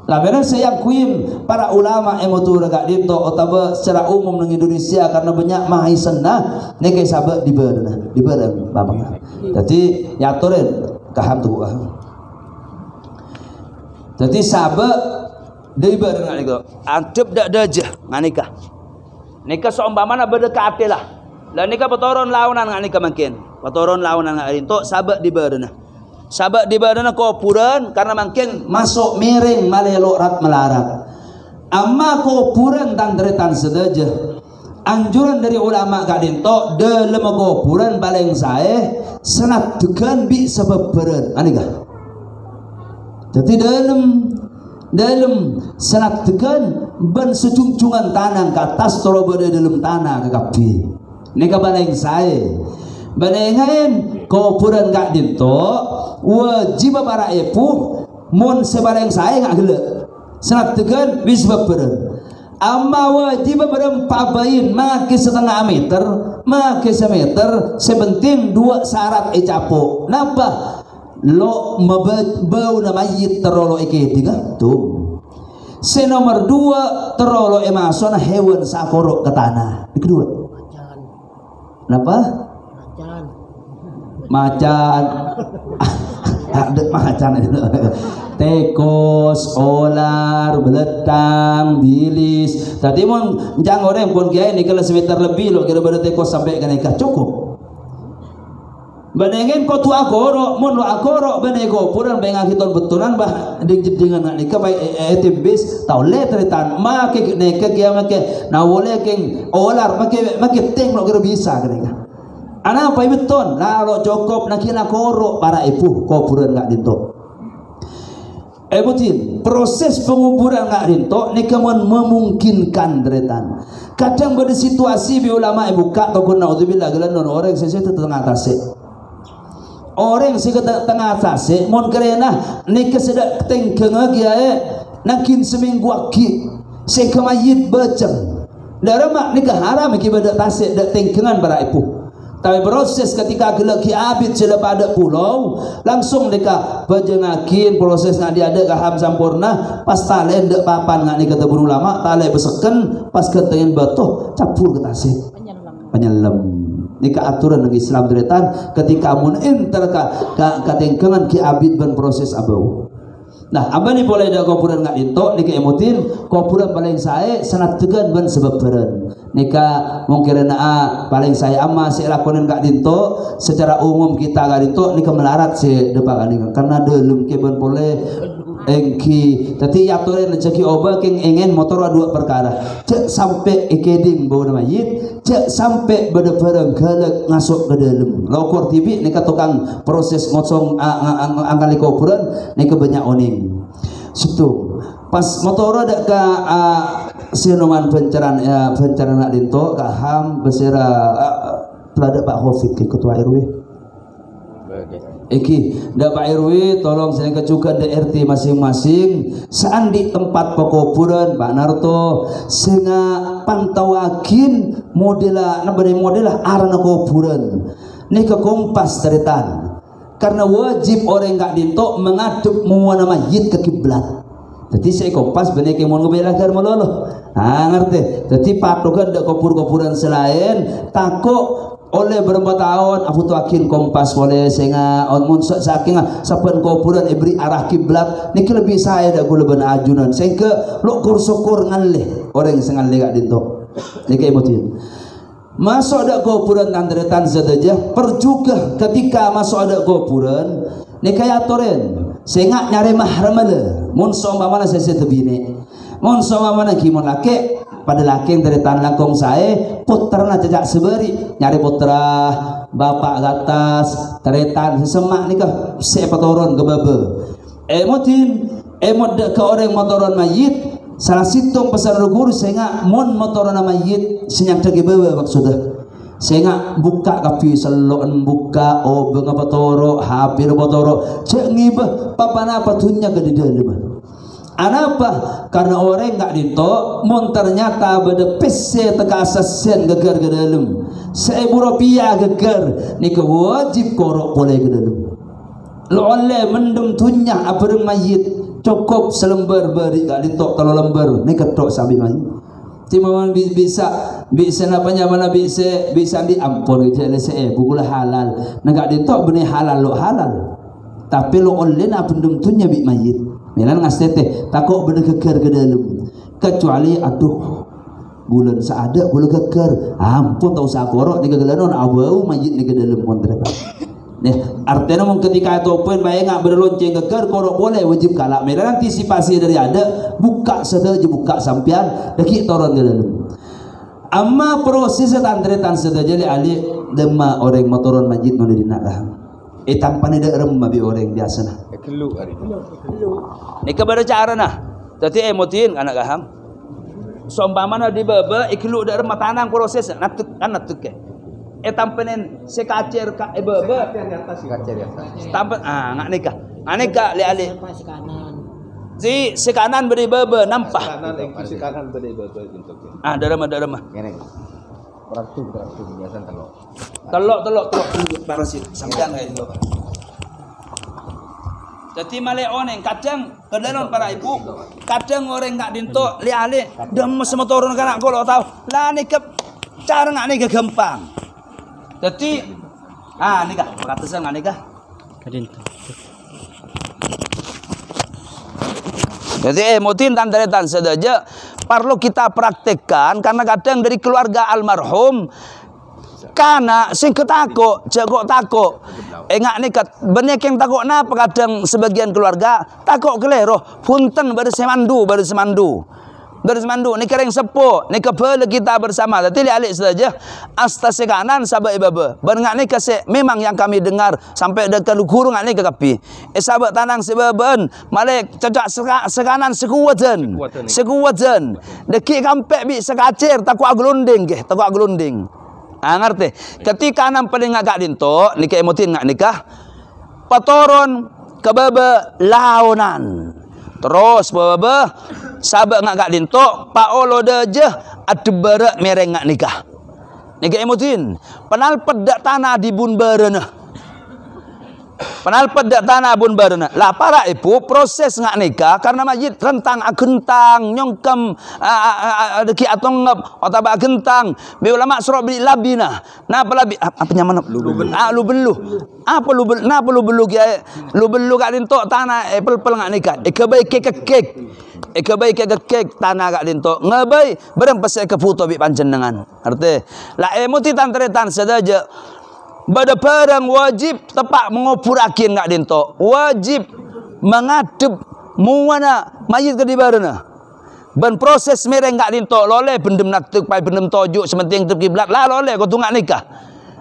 [SPEAKER 1] Lah benar saya akuin para ulama yang matur gak dito atau secara umum nang Indonesia karena banyak mai senah ni kay sabe di beureuh bapak. Jadi yaturin kaham tuh. Jadi sabe di beureuh ngalika. Antep dak dajah nganika. Nika seumpamana berdekati lah. Dan nikah petoron launan ngak nikah makin. Petoron launan ngak rintok sabak di barana. Sabak di barana kuburan karena makin masuk miring malelok rat melarat. Amma kuburan tan deretan sedaja. Anjuran dari ulama gak rintok dalam kuburan paling saya senat tekan bi sebab beren. Anikah. Jadi dalam senat tekan ban sejungjungan tanah ke atas tolo berada dalam tanah ke kapi. Nika baleng saya balengain kuburan gak dinto wajib para epu mun sebaleng saya gak gelek senap tegan wis beberen amma wajib berempat make setengah meter make semeter sebenting dua syarat capo napa lo bau na mayit terolo ike tiga tuh senomor dua terolo emasona hewan sakorok ke tanah kedua. Kenapa? Macan. Ada macan itu. Tekos, olar, beletang, bilis. Tadi mun jang orang pun kiai ni kalau semeter lebih lo kira pada tekos sampai ke nikah cukup. Bandingin kau tu agorok, mun lo agorok benego puran bengang hiton betulan bah dengan nikah baik etim bis tau le teritan make nikah kia make nawole keng olar make teng lo kira bisa ke nikah. Ana apa beton lalu cukup nak kira korok para ibu kuburan gak dinto. Betul proses penguburan gak dinto nikah memungkinkan deretan. Kadang pada situasi bi ulama buka ataupun naudzubillah gelan orang sesuatu tengah tasik. Orang si tengah atas mon kerana nikah sedak tengkeng lagi nakin seminggu aki si kemayit bacang darah mak nikah haram ki badak tasik dak tengkengan para ibu tapi proses ketika gelak ki abid sudah pada pulau langsung nikah bajengakin proses ngadi ada kaham sampurna pas talen dak papan ngak nikah tebur ulama tale beseken pas ketengen batuh capur ke tasik penyelam nikah aturan ng Islam deretan ketika mun enter katengkengan ki abid ban proses abau. Nah, apa ni boleh dak kuburan ngak dinto nikah emotin kuburan paling saya sangat tegan ban sebab beren. Nikah mungkin paling saya ama si lakonan ngak dinto secara umum kita ngak dinto nikah melarat si depan nikah karena dalam ke ban boleh engki tadi aturan rezeki oba keng ingin motor dua perkara cek sampai ekeding bau mayit cek sampai beda-beda galak ngasuk ke dalam lokor tibi nika tukang proses ngosong angkali kuburan nika banyak oning situ pas motor ada ke sinuman pencaran nak dinto ke ham besera pelada Pak Khofid ke ketua RW Iki, dak Pak RW tolong saya kecukan DRT masing-masing saan di tempat pekuburan Pak Narto sehingga pantauakin modela arana kuburan ini ke kompas teretan karena wajib orang gak dinto mengadep muana mayit ke kiblat jadi saya kompas bener ke mau ngebelajar meloloh ngerti jadi patokan dak kuburan selain takut oleh berapa tahun aku tu akin kompas boleh sehingga on mun saking saben kuburan ibri arah kiblat niki lebih saya dak kula ben ajunan sehingga lu syukur ngalih orang sing ngalih gak dinto niki emotin masuk dak kuburan tandretan saja perjuga ketika masuk dak kuburan niki atoren sehingga nyari mahram le mun seumpama saya tebine mun seumpama ki mun laki pada laki dari tan langkong saya puterna jejak seberi nyari putra bapak atas teretan sesemak nikah siapa turun ke bebe emot ke orang motoron mayit salah situng pesan guru sehingga mon motoron mayit senyap dagi bebe maksudnya sehingga buka kapi selokan buka obeng apa toro hampir apa toro cek ngibah papana patunya ke di dalam. Anapa? Karena orang enggak dito, mun ternyata beda pese teka asasen geger ke dalam. 1.000 rupiah geger, nika wajib korok boleh ke dalam. Lo oleh mendem tunya apa mayit cukup selembar beri enggak dito 3 lembar, nika tok sabi mayit. Timawan bisa napanya mana bisa diampun je lese bukulah halal. Enggak dito benih halal lo halal. Tapi lo oleh na pendem tunya bi mayit. Melan ngastete takut benda keker ke dalam kecuali aduh bulan seada bulan keker ampun tahu sakorok di kegelanon abau mayit di ke dalam kontrak artinya mung ketika itu pun baik ngak berlonceng keker korok boleh wajib kalah melan antisipasi dari ada buka saja buka sampian deki turun ke dalam amma proses tandretan saja jadi ali dema orang motoron majid mana dinak lah tanpa ni dak rem babi orang biasa nah. Kelu hari. Ni kepada cara nah. Tadi emotin anak gaham. Sompama na di baba ikelu dak rem tanang proses natuk kan natuk ke. Tanpa nen sekacer ka baba kacer atas. Tanpa ngak nikah. Nikah li ali. Si sekanan beri baba nampah. Sekanan beri baba bentuk. Darama. Ngene. Berarti biasa telok parasit sampean kae itu. Jadi malek oneng kadang kedanon para ibu kadang orang enggak dinto li ale dem semotoron kana kalau tahu lah ni ke cara ngak ni gampang. Jadi nikah beratasan ngak nikah kadinto. Jadi emotin tandretan saja perlu kita praktekkan karena kadang dari keluarga almarhum karena sing ketakut jago takut ngak nikat banyak yang takut napa kadang sebagian keluarga takut kelero punten bersemandu ni kering sepuh ni kebele kita bersama tadi alik saja astas kanan sahabat ibaba berengak ni kasih memang yang kami dengar sampai dekat guru ngak ni ke kapi sahabat tanang sebaben malek cecak sekanan sekuatan deki kampek bi sekacir takut aglunding ngerti ketika nam paling ngak dinto nikah emotin ngak nikah patoron kebaba launan terus baba sahabat ngak dinto paolo deje adebara mereng ngak nikah nikah emotin penal pedak tanah di bun barana lah para ibu proses ngak nikah karena majid rentang agentang nyongkem deki atong ngep otaba agentang be ulama suruh beli labina nah pelabi apa nyaman lu belu apa lu belu gak dinto tanah pel ngak nikah kebaik kek tanah gak dinto ngebai berem pesek ke foto bi panjenengan arti lah emoti tantretan saja pada perang wajib tepak mengopurakin ngak dinto wajib mengadep muana mayit ke di barana ban proses mereng ngak dinto loleh bendem natuk pai bendem tojuk sementing tep kiblat lah loleh ko tu ngak nikah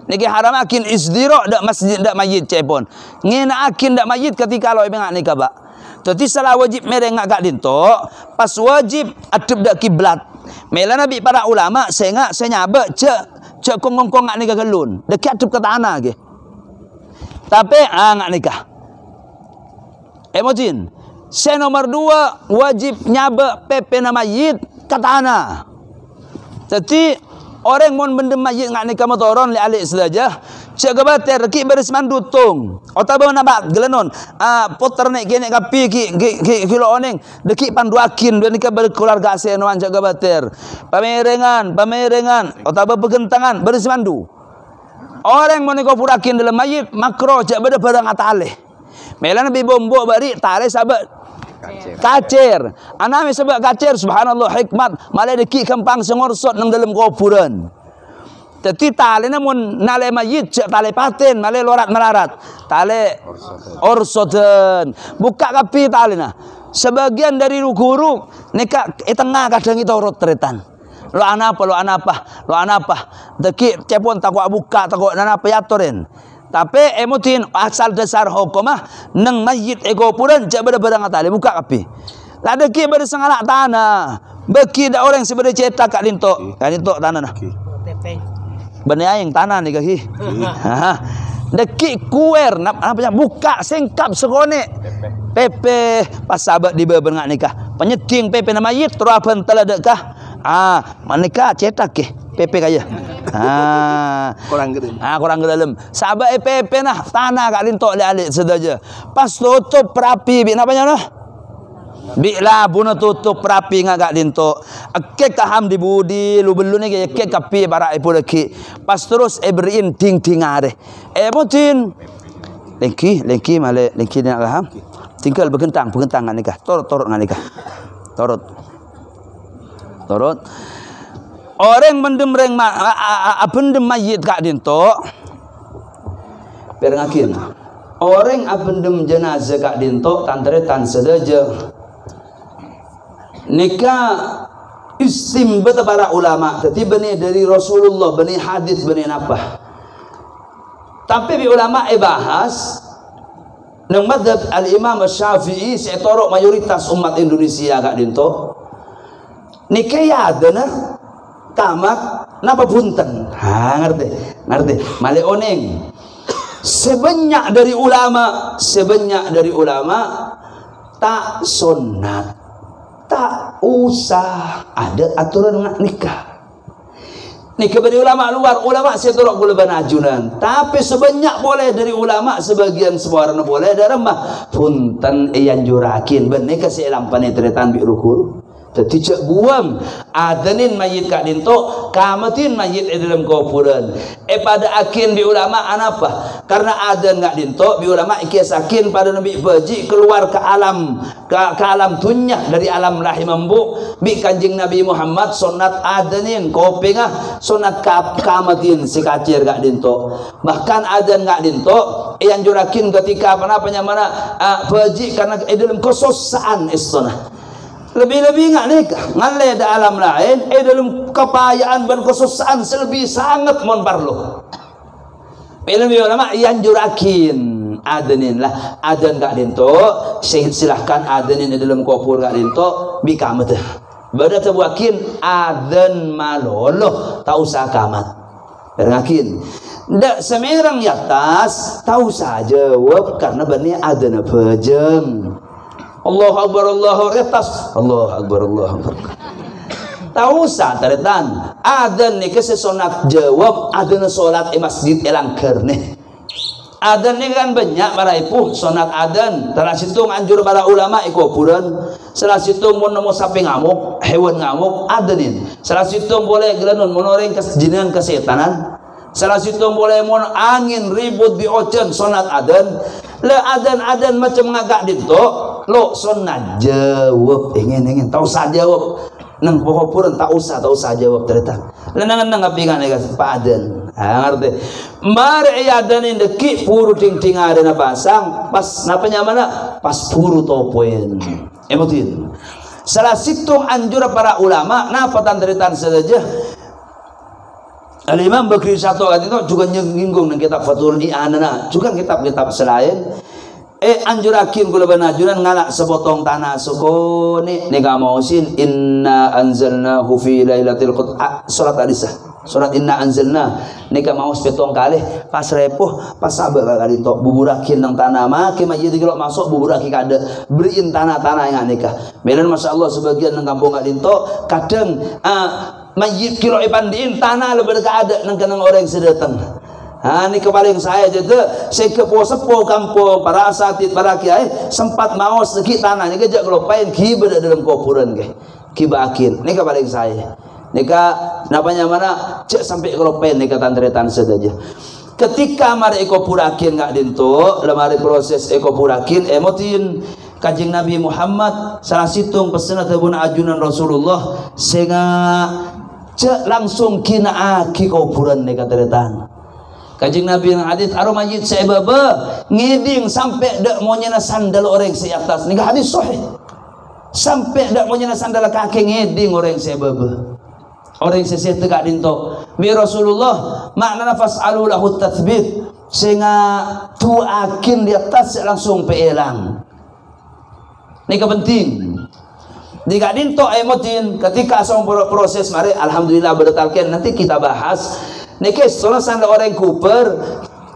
[SPEAKER 1] niki haram akin isdiro dak masjid dak mayit cepon ngena akin dak mayit ketika lo ngak nikah bak jadi salah wajib mereng ngak dinto pas wajib adep dak kiblat mela nabi para ulama saya nyabak cek kongkong ngak nikah gelun dekat adep ke tanah ke tapi ngak nikah emotin saya nomor 2 wajib nyabak PP nama mayit ke tanah jadi orang mau bendem mayit ngak nikah motoron li alik saja cek kebater ki beres mandutung otaba nabak gelenon poter nek kene kapi ki kilo oneng deki panduakin dan nikah berkeluarga senoan cek kebater pamerengan otaba pegentangan beres mandu Orang mau purakin dalam mayit makro cak beda barang atale. Mela nabi bombo bari tale sabat kacir. Anami sebab kacir subhanallah hikmat malah deki kempang sengorsot nang dalam kuburan. Teti tali namun nale mayit cak tali paten malah lorat melarat. Tali orsoten. Buka kapi tali nah. Sebagian dari guru neka tengah kadang itu orot teretan. Lo anapa. Deki cepon takut buka takut nanapa yatoren. Tapi emotin asal dasar hukumah nang mayit ego puran cak barang tali buka kapi. Lah deki ber sengalak tanah. Beki dak orang sebenarnya cetak kak lintok. Kak lintok tanah nah. Benih yang tanah nih kaki. Deki kuer apa buka singkap sekone. Pepe pas sahabat di berengak nikah. Penyeting pepe nama yit terapan teladek kah? Manika cetak ke pepe kaya.
[SPEAKER 2] Kurang gede.
[SPEAKER 1] Kurang dalam. Sahabat pepe nah tanah kak lintok alik sedaja. Pas tutup perapi bi napanya noh? Bilah buna tutup perapi ngagak lintok. Kek kaham di budi lu belu ni kek kapi barak ipu leki. Pas terus berin ting are. Motin lengki male lengki nak kaham. Tinggal bergentang ngan nikah. Torot ngan nikah. Torot. Orang mendem reng abendem mayit kak lintok. Perengakin. Orang abendem jenazah kak lintok tantretan sedaja. Nikah istimbat para ulama tadi benih dari Rasulullah, benih hadis, benih apa. Tapi bi ulama bahas nang madhab al-Imam Syafi'i setorok mayoritas umat Indonesia gak dinto. Nikah ya adana tamak napa punten. Ngerti. Male oneng. Sebanyak dari ulama tak sunat. Tak usah ada aturan nikah. Nikah dari ulama luar, ulama saya tolak boleh banajunan. Tapi sebanyak boleh dari ulama, sebagian sebarang boleh dari mah punten yang jurakin benih kasih lampan tretan bi rukur. Jadi cek buam adanin mayit kak dinto kamatin mayit dalam kuburan. Pada akin bi ulama anapa? Karena adan kak dinto bi ulama ikisakin pada nabi baji keluar ke alam dunya dari alam rahim embu bi kanjing Nabi Muhammad sunat adanin kopengah sunat kamatin si kacir kak dinto. Bahkan adan kak dinto yang jurakin ketika apa mana baji karena dalam kesusaan istana. Lebih-lebih nggak nikah ngalai ada alam lain dalam kepayaan dan kesusahan selebih sangat mon parlo. Lebih ulama yang jurakin adanin lah adan kak dinto silahkan adanin dalam kubur kak dinto bi kamat. Bada terbuakin adan malolo tak usah kamat. Berakin. Ndak semerang di atas tahu saja jawab karena benih adan pejam. Allahu Akbar, Allahu atas. Allahu Akbar, Allahu Akbar. Tahu sah taretan. Adan ni kesesonat jawab adan solat masjid elang kerne. Adan ni kan banyak para ibu sonat adan. Salah situ anjur para ulama ikupuran. Salah situ mun nemu sapi ngamuk, hewan ngamuk adanin. Salah situ boleh gelanun monoreng kejinan kesetanan. Salah situ boleh mon angin ribut di ocean sonat adan. Le adan macam ngagak dinto. Lo sunat jawab ingin tahu saja jawab nang pokok tak usah jawab ternyata lenangan nang ngapingan Pak adan ngerti mari adan ini deki puru ting ada na pasang pas napanya mana pas puru topoin emotin salah situ anjur para ulama napa tantretan saja Al-Imam Bakri satu itu juga nyinggung nang kitab Fathul I'anana juga kitab-kitab selain anjurakin kula banajunan ngalak sepotong tanah sukoni nika mausin inna anzalnahu fi lailatul qadr surat Al-Isra surat inna anzalna nika mau sepotong kali pas repuh pas sabar kali tok buburakin nang tanah make mayit kalau masuk buburaki kada beriin tanah-tanah yang nikah bener masyaallah sebagian nang kampung kali tok kadang mayit kilo ipandiin tanah lebih kada nang kenang orang sedatang. Ini kepaling saya jadi saya kepo-sepo kampung para asatid para kiai sempat mau sedikit tanah ini kejak kelopain kiba dalam kuburan kiba akin ini kepaling saya nika napanya mana cek sampai kelopain nika tantretan saja ketika mari eko purakin ngak dinto lemari proses eko purakin emotin Kanjeng Nabi Muhammad salah situng pesan ataupun ajunan Rasulullah sehingga cek langsung kina aki kuburan ni kateretan. Kanjeng Nabi yang hadis aromajid sebaba ngiding sampai dak mau nyena sandal orang si atas ni hadis sahih. Sampai dak mau nyena sandal kaki ngiding orang sebaba. Orang seseh tegak dinto bi Rasulullah makna fas'alu lahu tathbit sehingga tuakin di atas langsung peelang. Ini penting. Di gak dinto emotin ketika asal proses mari alhamdulillah berdetalkan nanti kita bahas. Niki selesai orang kuper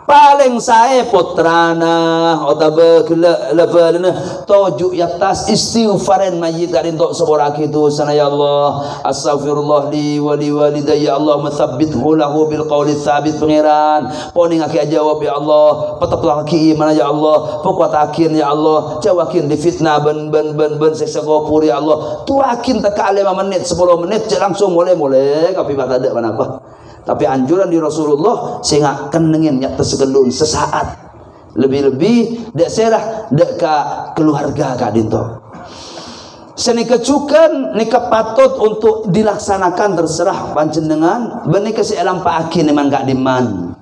[SPEAKER 1] paling saya putrana otabe levelna toju yatas istighfaran mayit garin tok seboraki tu sana ya Allah astaghfirullah li wa li walidayya Allah mathabbithu lahu bil qawli tsabit pangeran poning aki jawab ya Allah petep laki mana ya Allah pokok akin ya Allah jawakin di fitnah ben seksa gopur ya Allah tuakin teka 5 menit 10 menit langsung mulai kapi bata ada apa tapi anjuran di Rasulullah sehingga kenengin nyata sekelun sesaat lebih-lebih dek serah dek ka keluarga ka dinto seni kecukan nika patut untuk dilaksanakan terserah panjenengan benih kasih alam paakin iman gak diman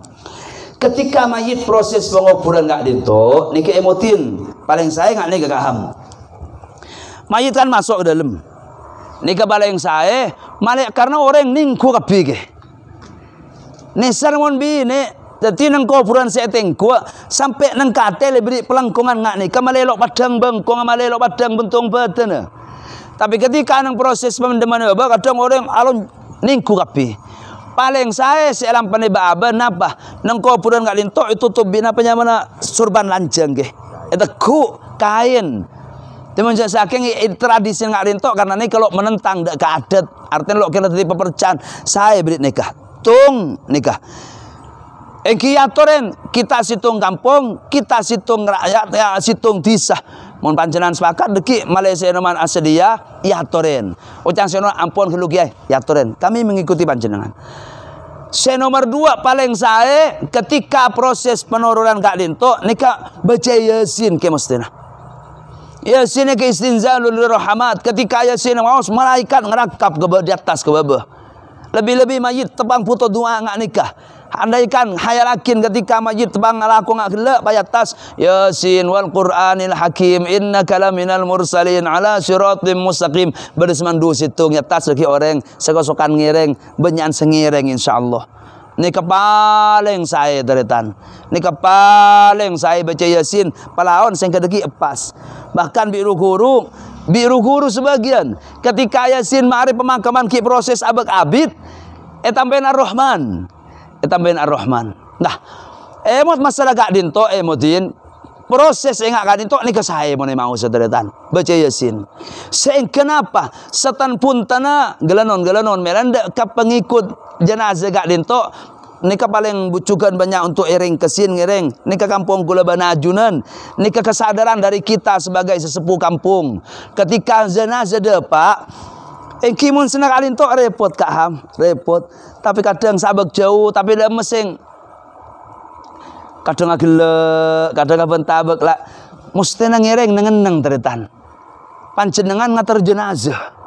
[SPEAKER 1] ketika mayit proses penguburan gak dinto nika emotin paling saya gak nika kaham mayit kan masuk ke dalam nika paling saya malik karena orang ningku kabeh Nesar mon bi ne dadi nang kuburan seteng ku sampai nang kate le beri pelangkongan ngak ni kamalelok padang bengkong kamalelok padang bentung betene. Tapi ketika nang proses pemendeman ba kadang orang alon ningku kapi. Paling saya sealam paneba aba napa nang kuburan ngak lintok itu tutup bina penyamana surban lanjang ge. Eta ku kain. Teman saking tradisi ngak lintok karena ni kalau menentang dak keadat artinya lo kena tadi pepercayaan saya beri nikah. Tung nikah. Engkiatoren kita situng kampung, kita situng rakyat, ya situng desa. Mun panjenengan sepakat deki Malaysia noman asedia yatoren. Ucang seno ampun kelugiai yatoren. Kami mengikuti panjenengan. Nomor 2 paling saya ketika proses penurunan Kak Dinto nikah baca Yasin ke mestina. Yasin ke istinzalul rahmat ketika Yasin mau malaikat ngerakap ke di atas ke bawah. Lebih-lebih mayit tebang puto dua ngak nikah. Andaikan hayalakin ketika mayit tebang ngalaku ngak gelak payatas Yasin wal Qur'anil Hakim innaka laminal mursalin ala siratim mustaqim bersemandu situng yatas lagi orang segosokan ngireng benyan sengireng insyaallah. Ini kepaling saya deretan. Ini kepaling saya baca Yasin palaon sing kedeki epas. Bahkan biru guru sebagian ketika Yasin mari pemakaman ki proses abek abid etamben ar-Rahman nah emot masalah gak dinto emotin proses engak gak dinto ni kesae mun mau sederetan baca Yasin sing kenapa setan pun tanah gelanon melanda ka pengikut jenazah gak dinto nika paling bucukan banyak untuk iring kesin ngiring nika kampung kula banajunan nika kesadaran dari kita sebagai sesepuh kampung ketika jenazah depak kimun senak alin tok repot kak ham repot tapi kadang sabak jauh tapi dah mesing kadang agelek kadang bentabek lah mesti ngiring nengeneng teretan panjenengan ngater jenazah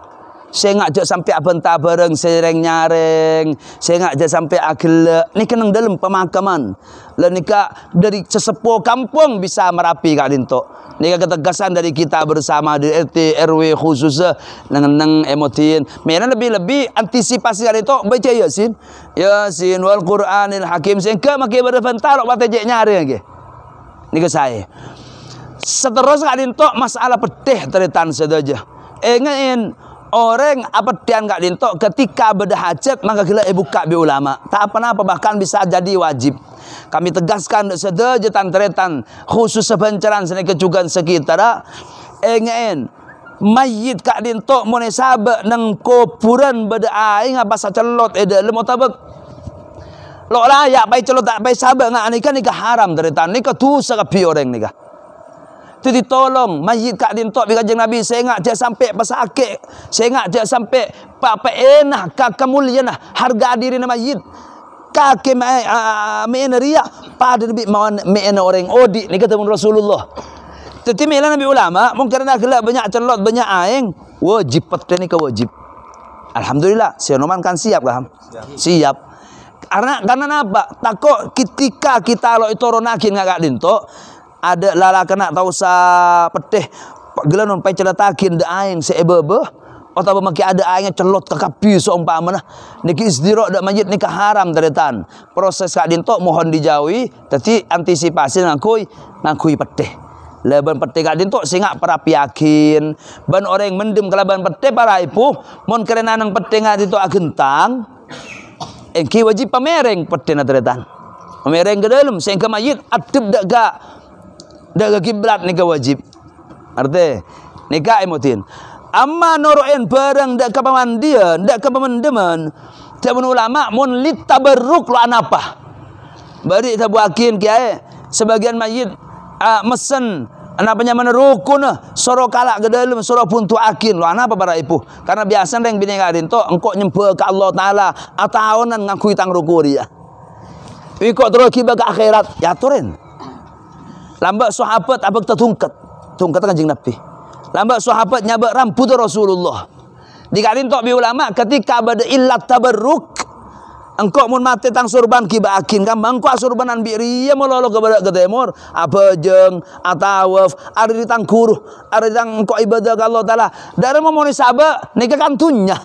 [SPEAKER 1] saya ngajak sampai abenta bareng sereng nyareng saya ngajak sampai agelek ni kenang dalam pemakaman lah nika dari sesepuh kampung bisa merapi Kak Dinto nika ketegasan dari kita bersama di RT RW khususnya neng emotin mena lebih antisipasi Kak Dinto baca Yasin wal Qur'anil Hakim sehingga makai berbentar bata jek nyareng ge nika saya seterusnya Kak Dinto masalah pedih teritan saja engain orang apa dian gak dintok ketika berhajat maka gila buka bi ulama tak apa-apa bahkan bisa jadi wajib kami tegaskan sedejetan teretan khusus sebencaran seni kejugan sekitar engen mayit kak dintok mone sabe nang kuburan beda aing apa sacelot edalem otabek lo layak bai celot tak bai sabe ngak nikah haram teretan nikah dosa kapi orang nikah tu ditolong mayit Kak Dintok bi Kanjeng Nabi saya ngak dia sampai pesakit saya ngak dia sampai apa enak kemuliaan harga diri mayit kake main riak pada lebih main orang odi ni kata Rasulullah. Tetapi melan Nabi ulama mungkin nak gelak banyak celot banyak aing wajib pete ni ke wajib. Alhamdulillah Senoman kan siap kan? Siap. Karena apa? Takut ketika kita lo itu ronakin ngagak dinto ada lala kena tahu sa peteh gelanon pai celatakin de aing seebebe atau maki ada aingnya celot ke kapi seumpama nah niki isdirok dak masjid nikah haram teretan. Proses kak dinto mohon dijauhi tapi antisipasi ngakui peteh. Leban pete kak dinto singak para piyakin ban orang mendem kelaban pete para ipuh mon kerana nang pete ngak dinto agentang engki wajib pamereng pete na teretan pamereng ke dalam sehingga mayit adep dak kiblat ni ke wajib arti nikah emotin amma noroen barang dak ke pamandian dak ke pemendeman tak ulama mon lit tabarruk lo anapa bari tabuakin kiai sebagian mayit mesen anapanya mana rukun soro kalak ke dalam soro puntu akin lo anapa para ipuh karena biasa reng bini ngadin to engkau nyembah ke Allah Taala ataonan ngakui tang ruku dia ikut terus kiba ke akhirat ya turen lambat sahabat abang tertungkat kanjeng Nabi lambat sahabat nyabak rambut Rasulullah dikadin to bi ulama ketika bada illat tabarruk engkau mun mati tang surban kiba akin kan engkau surbanan biria melolo ke temur apa jeng atawaf ada di tang kuruh ada di tang engkau ibadah ke Allah Taala dari memoni sabak nika kan tunya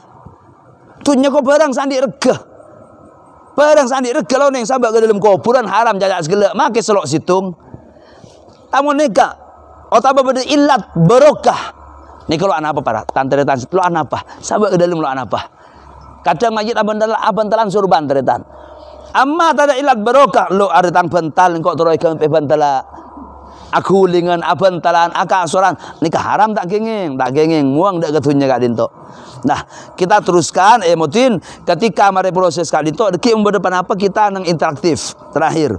[SPEAKER 1] kau barang sandi rega lo neng sabak ke dalam kuburan haram jajak segala make selok situng tamu nika otaba beda illat barokah nika lo anapa para tanteretan lo anapa sabak ke dalam lo anapa kadang majid abantalan surban teretan. Amma tada ilat barokah lo aretang bental engkau teroi ke bentala. Aku lingan abantalan akasoran nikah haram tak gengeng muang dak ketunya kak dinto. Nah, kita teruskan emotin ketika mari proses kak dinto deki umbedepan apa kita nang interaktif terakhir.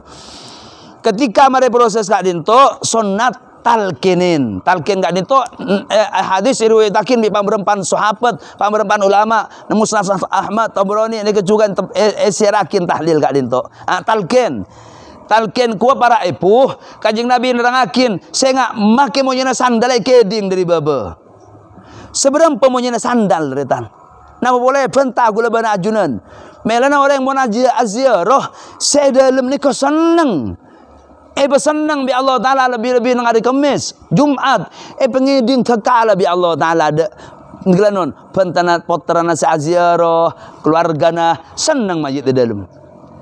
[SPEAKER 1] Ketika mari proses kak dinto sunat talkin gak dinto hadis riwayatakin di pamrempan sahabat pamrempan ulama musnad Ahmad Tabrani ini kejugan sirakin tahlil gak dinto talkin kuah para ipuh kanjeng Nabi nerangakin saya ngak make monyena sandal keding dari baba seberang pemonyena sandal retan nama boleh bentah gula bana ajunan melana orang mau aziarah saya dalam ni seneng bersenang bi Allah Taala lebih-lebih nang hari Kamis, Jumat. Pengiding tekala bi Allah Taala de ngelanon pentanat potrana saziarah keluargana senang majid di dalam.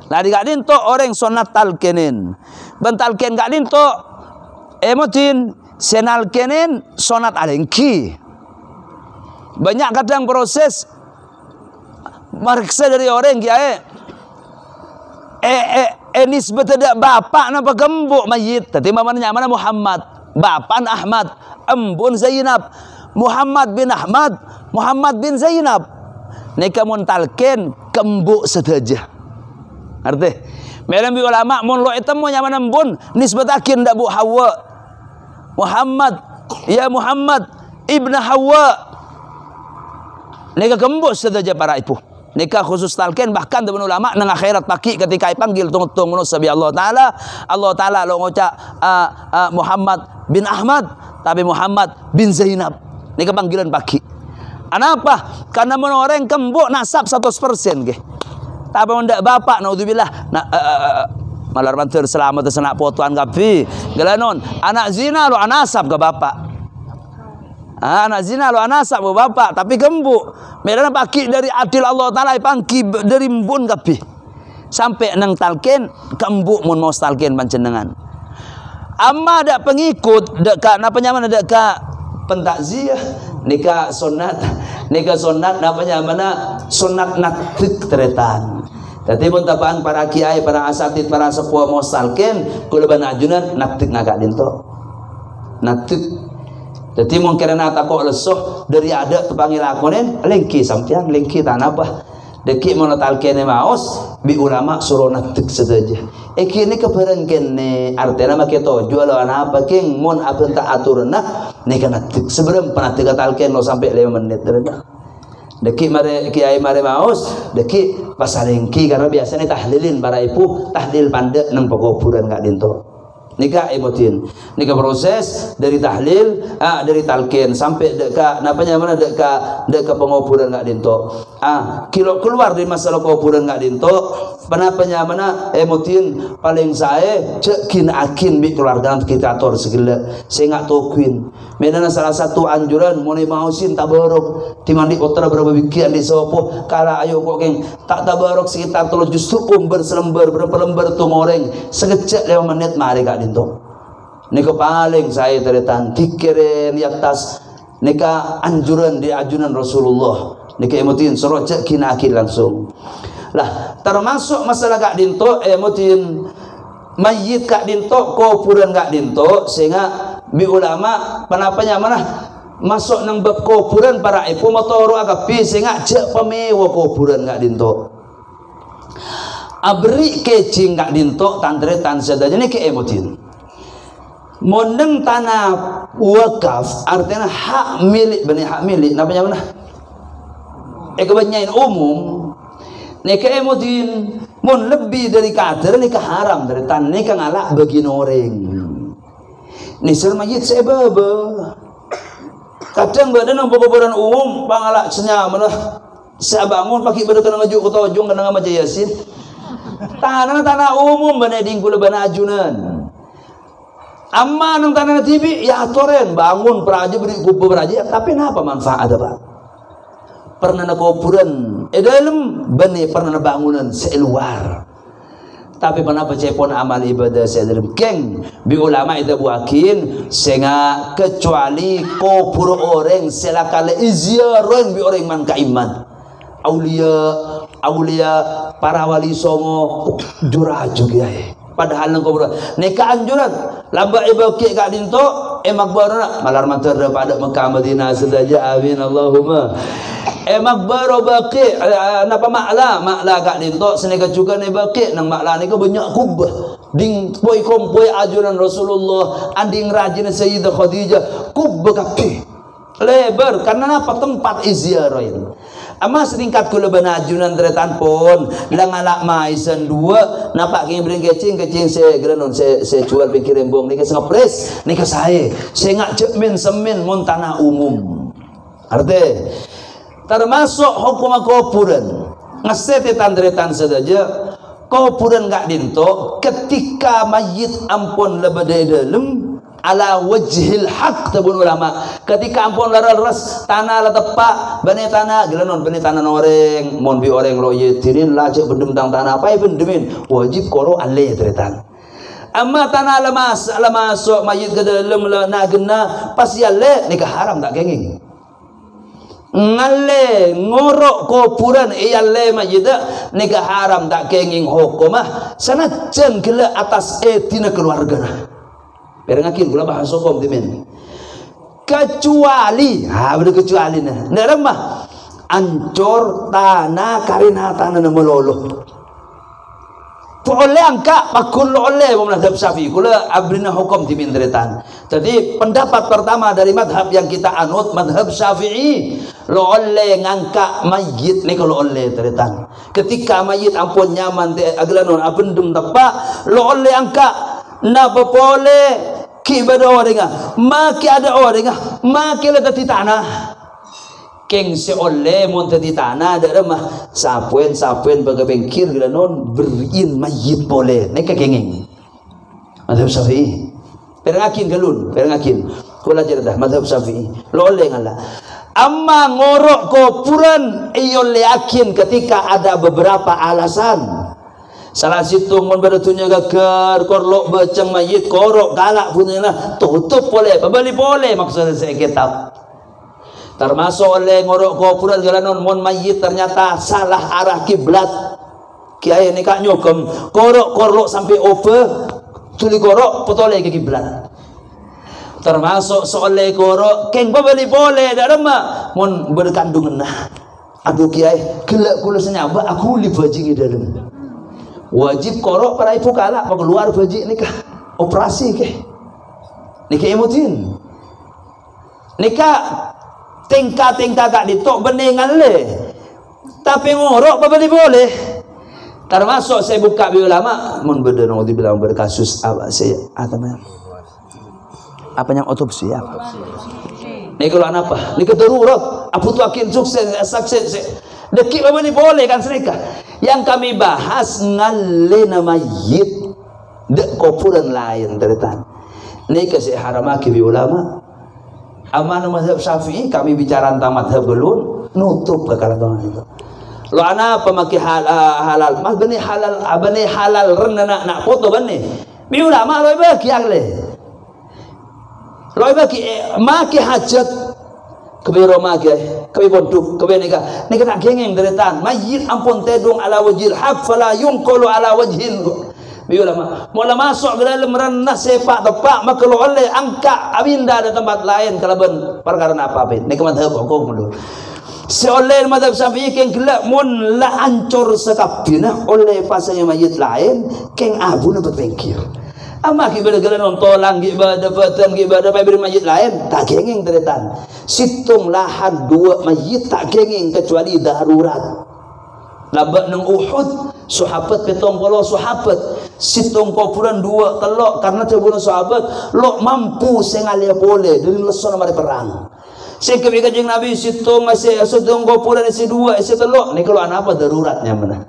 [SPEAKER 1] Lah dik dinto orang sunat talkenin. Bentalken gak dinto emotin senalkenin sunat alengki. Banyak kadang proses mariksa dari orang kiai nisbat ada bapak napa gembuk mayit tadi mamanya mana Muhammad bapan Ahmad embun Zainab Muhammad bin Zainab nika mun talken gembuk saja arti melam bi ulama mun lo etemu nyaman embun nisbatakin dak bu Hawa Muhammad ibnu Hawa nika gembuk saja para ibu nikah khusus talken bahkan teman ulama nang akhirat paki ketika dipanggil tungtung menus sabi Allah Taala lo ngoca Muhammad bin Ahmad tapi Muhammad bin Zainab nikah panggilan paki anapa karena mun orang kembuk nasab 100% ge tapi ndak bapak naudzubillah malar banter selamat senak potuan kapi gelanon anak zina lo anasab ke bapak anak zina lo anasab ke bapak tapi gembuk merana paki dari adil Allah Taala pangki dari mbun kabeh sampai nang talken kembuk mun mau talken panjenengan amma ada pengikut dekat napa nyaman dekat pentakziah nikah sunat napa nyaman sunat natik teretan dadi mun tapaan para kiai para asatid para sepuh mau talken kula ban ajunan natik ngagak dinto natik. Jadi mungkin nak takut lesuh dari ada terpanggil akonen lengki sampean lengki tanah apa deki monotal kene maos bi ulama suruh natik saja. Kini keberan kene artinya make tojo lo apa king mon apa tak aturna nih kan natik sebelum pernah tiga talken lo sampai 5 menit terus. Deki mare kiai mare maus, deki pasalengki karena biasanya tahlilin para ibu tahlil pandek nang pekuburan gak dinto. Nika emotin, nika proses dari tahlil, dari talqin sampai deka napanya mana deka penguburan gak dinto. Kilo keluar dari masalah kuburan gak dinto, penapanya mana emotin paling saya cekin akin bi keluarga kita atur segala, saya nggak tokuin. Medana salah satu anjuran mau mausin tabarok, timandi otra berapa bikian di sopo, kala ayo kok geng tak tabarok sekitar 3 justru berselembar berapa lembar tu goreng, sekejap 5 menit mari gak dinto. Nika paling saya teretan tikirin di atas nika anjuran di ajunan Rasulullah. Nika emotin sorocek kina akhir langsung. Lah termasuk masalah gak dinto emotin mayit gak dinto kuburan gak dinto sehingga bi ulama penapanya mana masuk nang bab kuburan para ibu motor agapi sehingga cek pemewa kuburan gak dinto. Abri kecing gak dinto tantretan sedaya ni ke emotin. Mondeng tanah wakaf artinya hak milik bani hak milik namanya mana? Kebanyakan umum nika emotin mon lebih dari kadar nika haram dari tan nika ngalak bagi noreng. Nisir mayit sebaba. Kadang badan nang kuburan umum pangalak senya mana? Saya bangun pakai badan kena ngaju kutojong kena ngamaja yasin. Tanah umum bani dingkul bani ajunan. Amma nang tanah TV ya atoren bangun peraja beri kubur peraja tapi napa manfaat apa? Pernah na kuburan dalam bani pernah na bangunan seluar. Tapi kenapa cepon amal ibadah saya dalam geng bi ulama itu buakin sehingga kecuali kubur orang selakala iziaran bi orang man kaiman aulia para wali songo jurah juga padahal nang kubur nika anjuran lamba ibaki gak dinto makbarona malar mantar pada Mekah Madinah sedaja amin Allahumma makbaro baki napa makla gak dinto senika juga ne baki nang makla nika banyak kubah ding poi kompoi ajuran Rasulullah anding rajin Sayyidah Khadijah kubah kapi lebar karena apa tempat iziarain. Ama seringkat kula banajunan tretan pun langalak maisan dua napak kini bering kecing saya granon saya jual pikir rembong nika ngepres nika saya ngak cekmin semin mon tanah umum arti termasuk hukum kuburan ngesetetan tretan saja kuburan gak dinto ketika mayit ampun lebih dalam ala wajhil haq tabun ulama ketika ampun laras tanah la tepak bani tanah gelanon bani tanah noreng mon bi oreng lo yetirin la cek bendem tang tanah apa bendemin wajib koro ale tretan amma tanah la masuk mayit ke dalam la nagena pasti ale nikah haram tak kenging ngale ngorok kuburan iyalle mayit nikah haram tak kenging hukumah sanajan gela atas etina keluarga. Berengakin gula bahas hukum timen. Kecuali, bener kecuali nah. Ndak mah ancor tanah karena tanah meloloh. Boleh angka pakul oleh madhab Syafi'i kula abrina hukum timen tretan. Jadi pendapat pertama dari madhab yang kita anut madhab Syafi'i lo oleh ngangka mayit ni kalau oleh tretan. Ketika mayit ampun nyaman te aglanon abendum tepak lo oleh angka na boleh ki bada orang maki ada orang maki la tati tanah keng se oleh mon tati tanah ada mah sapuen baga bengkir glanon berin mayit boleh nek kengeng madhab Syafi'i perangakin galun perangakin kula jerdah madhab Syafi'i lo oleh ngala amma ngorok kuburan iyo yakin ketika ada beberapa alasan. Salah situ mun beratunya gagar korlok bacang mayit korok galak punya lah tutup boleh pembeli boleh maksudnya saya kitab termasuk oleh ngorok kuburan galanon mon mayit ternyata salah arah kiblat kiai ni kak nyukum korok sampai over tuli korok potole ke kiblat termasuk soalnya korok keng pembeli boleh dak remah mon berkandungan nah aduh kiai gelak kula senyaba aku li bajing dalam wajib korok para ibu kalah apa keluar baji nikah operasi ke nikah emotin nikah tingkah-tingkah kak ditok beningan le. Tapi ngorok apa boleh. Termasuk saya buka bi ulama mun beda nang dibilang berkasus apa saya apa yang otopsi ya. Ni kalau apa? Ni kedarurat. Apa tu akin sukses sukses. Dekik apa ni boleh kan mereka. Yang kami bahas ngalena mayit dek kuburan lain teretan. Ni kasih haramaki bi ulama. Amanah mazhab Syafi'i kami bicara tentang mazhab belun nutup ke kalangan itu. Lo ana pemaki halal mas bani halal rena nak foto bani bi ulama lo bagi agle lo bagi maki hajat kebiro maki kebi ponduk kebi nikah tak gengeng deretan mayit ampun tedung ala wajhil hafala yunqalu ala wajhil bi ulama mula masuk ke dalam renah sepak tepak maka lo oleh angkat abinda ada tempat lain kalaban perkara apa pun ni mazhab hukum dulu. Seoleh mazhab Syafi'i keng gelak mun la hancur sekapina oleh pasanya mayit lain keng abu na berpikir. Ama kibada gelan nontolang kibada peten kibada beri mayit lain tak kenging teretan. Situng lahan dua mayit tak kenging kecuali darurat. Labat nang Uhud sahabat 70 sahabat situng kuburan dua telok karena terbunuh sahabat lo mampu sengalia boleh dari lesona mari perang. Saya kebika jeng Nabi situng masih situng kuburan isi dua isi telok ni kalau apa daruratnya mana.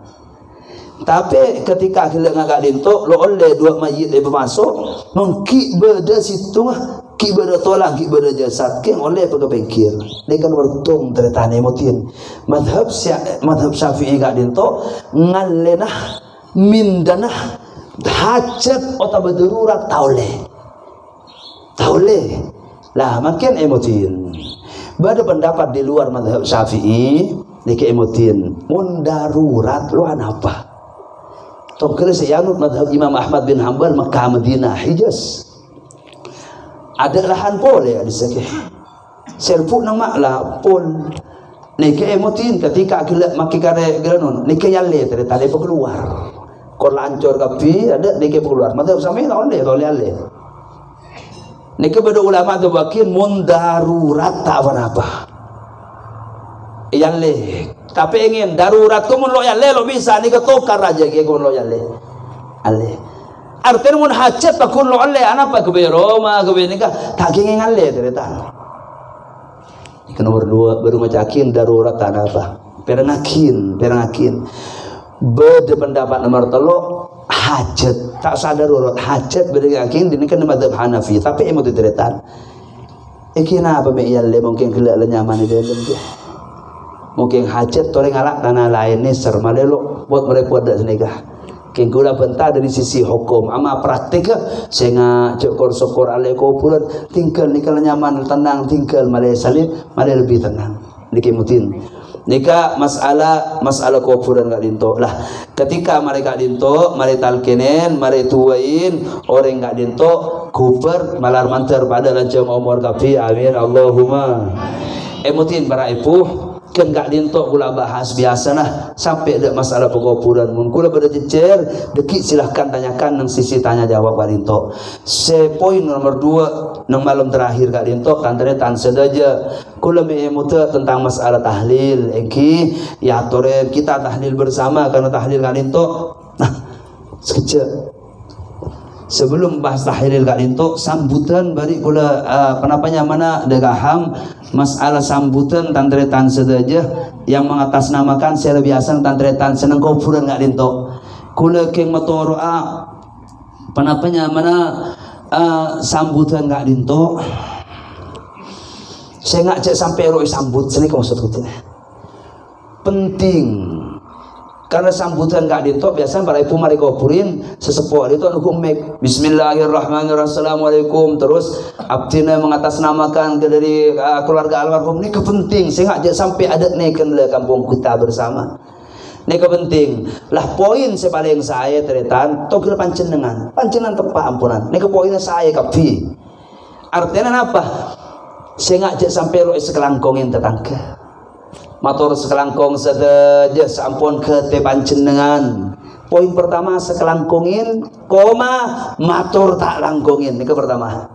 [SPEAKER 1] Tapi ketika kita ngagak dintok lo oleh dua mayit yang bermasuk non ki beda situng ki beda tolak ki beda jasad keng oleh pegapengkir ni kan bertung teretane motin madhab Syafi'i gak dintok ngalenah mindanah hajat atau berdarurat taule lah makin emotin. Bada pendapat di luar mazhab Syafi'i ni ke emotin mun darurat lu apa tok kira seyanut mazhab Imam Ahmad bin Hanbal Makkah Madinah Hijaz ada lahan boleh ada sakit serpuk nang maklah pun ni ke emotin ketika gelak maki kare geranon ni ke yalle tadi keluar kor lancor kapi ada ni ke keluar mazhab Syafi'i tak boleh yalle. Ni kepada ulama tu bakin mun darurat tak apa-apa. Yang le. Tapi ingin darurat tu mun lo yang le lo bisa ni ketokar aja ke mun lo yang le. Ale. Artinya mun hajat pakun lo le anapa ke Roma ke nikah tak ingin ale teretan. Ikan nomor 2 baru macakin darurat tak apa. Perangakin. Beda pendapat nomor 3 hajat tak sadar darurat hajat beda yakin ini kan mazhab Hanafi tapi emo diteretan ikina apa me yalle mungkin gelak nyaman di dalam dia mungkin hajat tore ngalak tanah lain ni sermalelo buat merepot dak senikah king gula bentar dari sisi hukum ama praktik sehingga cekor sokor ale kuburan tinggal nikah nyaman tenang tinggal malai salib malai lebih tenang dikimutin nikah masalah kuburan gak dintok lah ketika mereka dintok mari talkenen mari tuain orang gak dintok kuber malar mantar pada lancang umur kapi amin Allahumma emotin para ibu kan gak dintok kula bahas biasa nah sampai ada masalah penguburan mun kula pada jecer dekik silahkan tanyakan nang sisi tanya jawab gak dintok poin nomor 2 nang malam terakhir gak dintok tanteretan sedaja kula memuta tentang masalah tahlil engki ya toren kita tahlil bersama karena tahlil gak dintok nah sekejap sebelum bahas tahlil gak dintok sambutan bari kula kenapanya mana degaham masalah sambutan tantretan sedaja yang mengatasnamakan secara biasa tantretan seneng kuburan gak dintok kula keng matoroa kenapanya mana sambutan gak dintok saya ngajak sampai roi sambut sini maksudku penting karena sambutan gak dintok biasanya para ibu mari kuburin sesepuh itu anu mek bismillahirrahmanirrahim assalamualaikum terus abdina mengatasnamakan ke dari keluarga almarhum ini kepenting saya ngajak sampai ada nih ke kampung kita bersama ini kepenting lah poin sepaling saya teretan togel panjenengan tepat ampunan ini ke poinnya saya kapi artinya apa saya ngajak sampai lo sekelangkongin tetangga motor sekelangkong saja sampun ke panjenengan poin pertama sekelangkongin koma motor tak langkongin ini ke pertama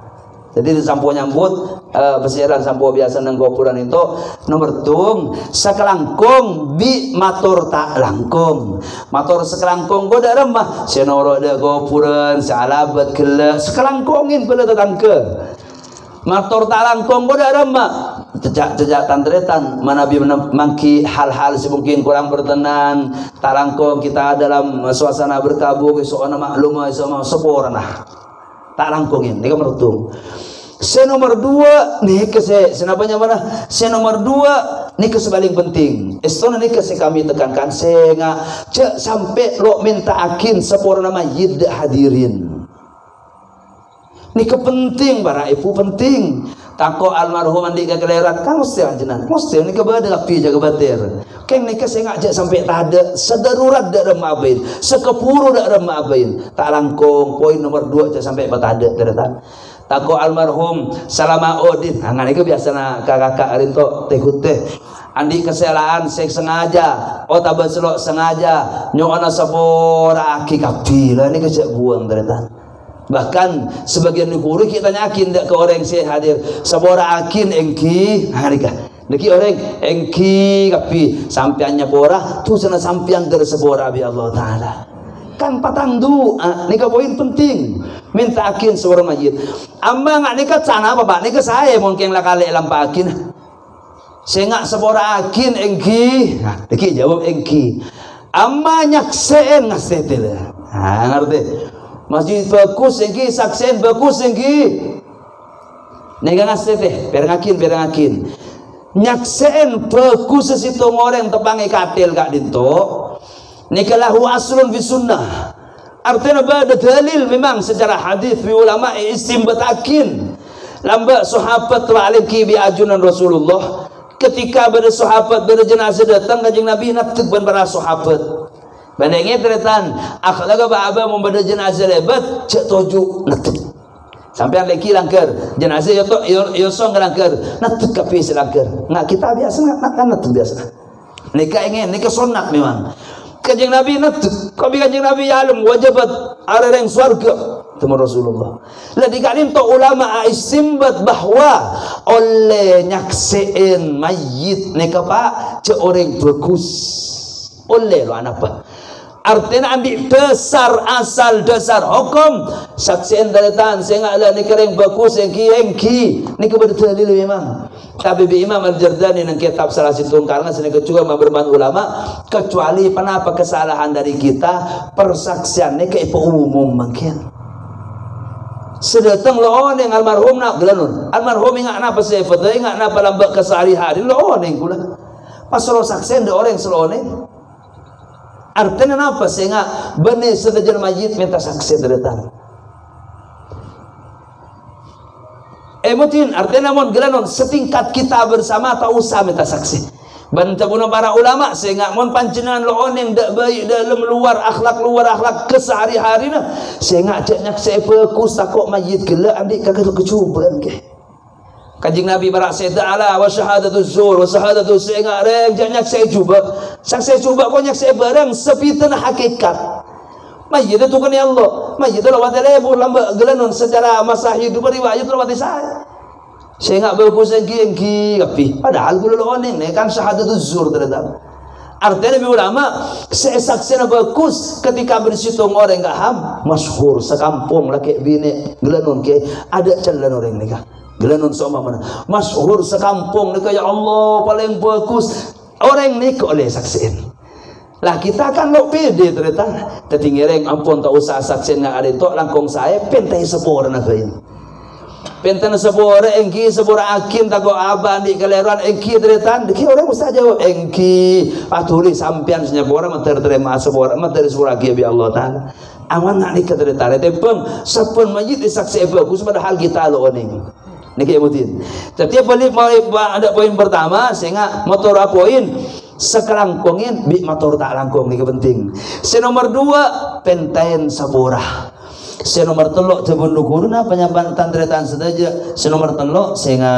[SPEAKER 1] jadi disampun nyambut Besiran sampo biasa nang gopuran itu nomor tung sakelangkung bi matur tak langkung matur sekelangkung goda remah senoro da gopuran salabat kele sekelangkungin bela tetangke matur tak langkung goda remah jejak tantretan manabi mangki hal-hal semungkin kurang bertenan tak langkung kita dalam suasana berkabung soal maklum sama seporana tak langkungin ini mertung. Nomor dua nih senapanya mana? Nomor dua nih paling penting. Estona nih kami tekankan senga cek sampai lo minta akin sepora nama yid hadirin. Nih penting para ibu penting. Tako almarhum andi kekeleran kan mesti anjenan. Mesti nih kebadak api jaga bater. Keng nih senga cek sampai tada sederurat dak remabain, sekepuru dak remabain. Tak langkung poin nomor dua cek sampai batada ternyata. Tako almarhum Salamaudin angan itu biasana kakak arinto teh andi kesalahan sek sengaja tabah selok sengaja nyona sapora aki kapila ini kecek buang ternyata bahkan sebagian guru kita yakin ke orang sih hadir sapora akin engki harika niki orang engki kapi sampiannya pora tu sana sampian dari sepora bi Allah Ta'ala kan patandu nika poin penting minta akin seorang majid amma ngak nika cana apa pak nika saya mungkin lah kali lampa akin saya ngak sepora akin engki niki jawab engki amma nyakseen ngasetel ngerti masjid bagus engki saksen bagus engki nika ngaseteh berangakin nyakseen bagus sesitu orang tepangi katil kak dinto nikalahu aslun fi sunnah artinya ada dalil memang secara hadis fi ulama istimbatakin lamba sahabat wa'alim ki bi ajunan Rasulullah ketika pada sahabat pada jenazah datang kanjeng Nabi natek ban para sahabat bandingnya teretan akhlaga ba membada jenazah lebat cek toju natek sampai leki langgar jenazah yo song langgar natek kapi selanggar nggak kita biasa nggak natek biasa nikah ingin nikah sunat memang kanjeng Nabi natuk kami kanjeng Nabi alam wajibat areng surga temu Rasulullah lah dikalim to ulama istimbat bahwa oleh nyaksein mayit nika pak ce orang bagus oleh lo anak apa artinya ambil dasar asal dasar hukum saksian daratan sehingga ada nika yang bagus engki nika berdalil memang tapi Imam Al-Jardani dalam kitab salah situng karena sini juga berman ulama kecuali kenapa kesalahan dari kita persaksiannya ke umum mungkin sedatang lo yang almarhum nak gelanun almarhum ingat apa sih foto ingat apa lambak kesehari-hari lo yang kula pas lo saksian de orang selone artinya apa sehingga benih sedajan majid minta saksi datang emotin artinya namun gelanon setingkat kita bersama tak usah minta saksi bantabuna para ulama sehingga mon panjenengan lo yang dak baik dalam luar akhlak kesehari-hari na sehingga caknya saya fokus takut majid gelak ambil kagak kecubaan ke kanjeng Nabi barak saya ta'ala wa syahadatu zur wa syahadatu sehingga reng jaknya saya cuba kau nyak saya barang sepitan hakikat majid itu kan ya Allah majid itu lawat lebu lamba gelanon secara masa hidup riwayat lawat saya nggak bagus engki tapi padahal gula loning kan syahadatul zur terhadap artinya lebih ulama sesaksinya bagus ketika bersitung orang nggak ham masyhur sekampung laki bini gelanon ke ada jalan orang nikah gelanon sama mana masyhur sekampung nikah ya Allah paling bagus orang nikah oleh saksiin lah kita kan lo pede ternyata tetinggereng ampun tak usah saksiin nggak ada itu langkong saya pentai sepor nagain pentai sepor engki sepor akin tak go abang di keleran engki ternyata deki orang mesti jawab engki patuli sampian senyapora terima sepor materi surah bi Allah Ta'ala awan nak nikah ternyata tepeng sapun majid disaksi bagus padahal kita lo oning niki emutin setiap balik mau ada poin pertama sehingga motor poin sekelangkungin bi motor tak langkung ini penting. Nomor 2 pentaen saborah. Nomor 3 jebun luhurna penyampaian tantretan saja. Nomor 3 sehingga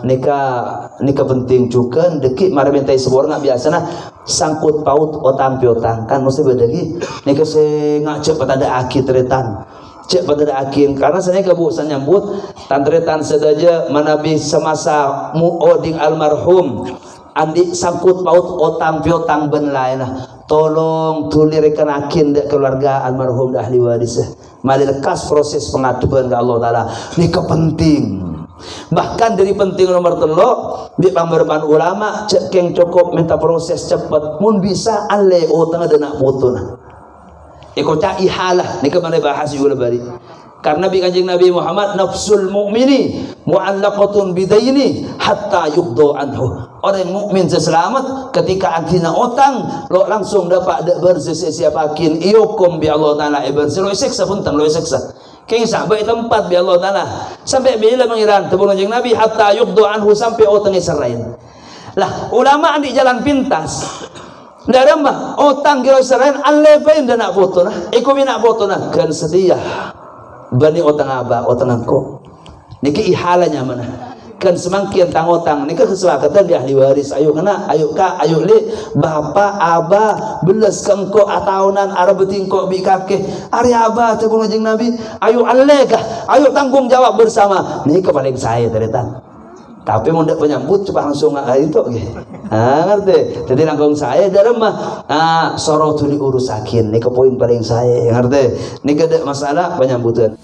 [SPEAKER 1] nika penting juga deki mari pentai saborah biasana sangkut paut otang piotang kan mesti beda lagi nika sehingga cepat ada aki tretan cek pada akin karena saya kebu nyambut tantretan sedaja manabi semasa muoding almarhum andi sangkut paut otang piotang ben lain tolong tulirkan akin dek keluarga almarhum dah ahli waris mali lekas proses pengaduan ke Allah Ta'ala ini kepenting. Bahkan dari penting nomor telo di pamberban ulama cek keng cukup minta proses cepat mun bisa ale otang ada nak putuna iko ca ihalah ni kemana bahas juga bari karena bi kanjeng Nabi Muhammad nafsul mu'mini mu'allaqatun bidaini hatta yuqdo anhu orang mukmin seselamat ketika antina otang lo langsung dapat bersesiapakin iukum bi Allah Ta'ala berselo seksa punten lo seksa keng sampai tempat bi Allah Ta'ala sampai bila mengiran tebung kanjeng Nabi hatta yuqdo anhu sampai otang serain lah ulama di jalan pintas dari mah otang kira serain alepain dan nak foto nah iko nak foto nah kan sedia bani otang aba otang angko niki ihalanya mana kan semangkian tang otang niki kesepakatan di ahli waris ayo kena ayo ka ayo li bapa aba belas kengko ataunan arabeting ko bi kakeh ari aba teh kanjeng Nabi ayo alle kah ayo tanggung jawab bersama niki paling saya teretan tapi mau ndak penyambut coba langsung itu ngerti jadi nanggung saya dari mah sorotu diurusakin ini ke poin paling saya ngerti ini ada masalah penyambutan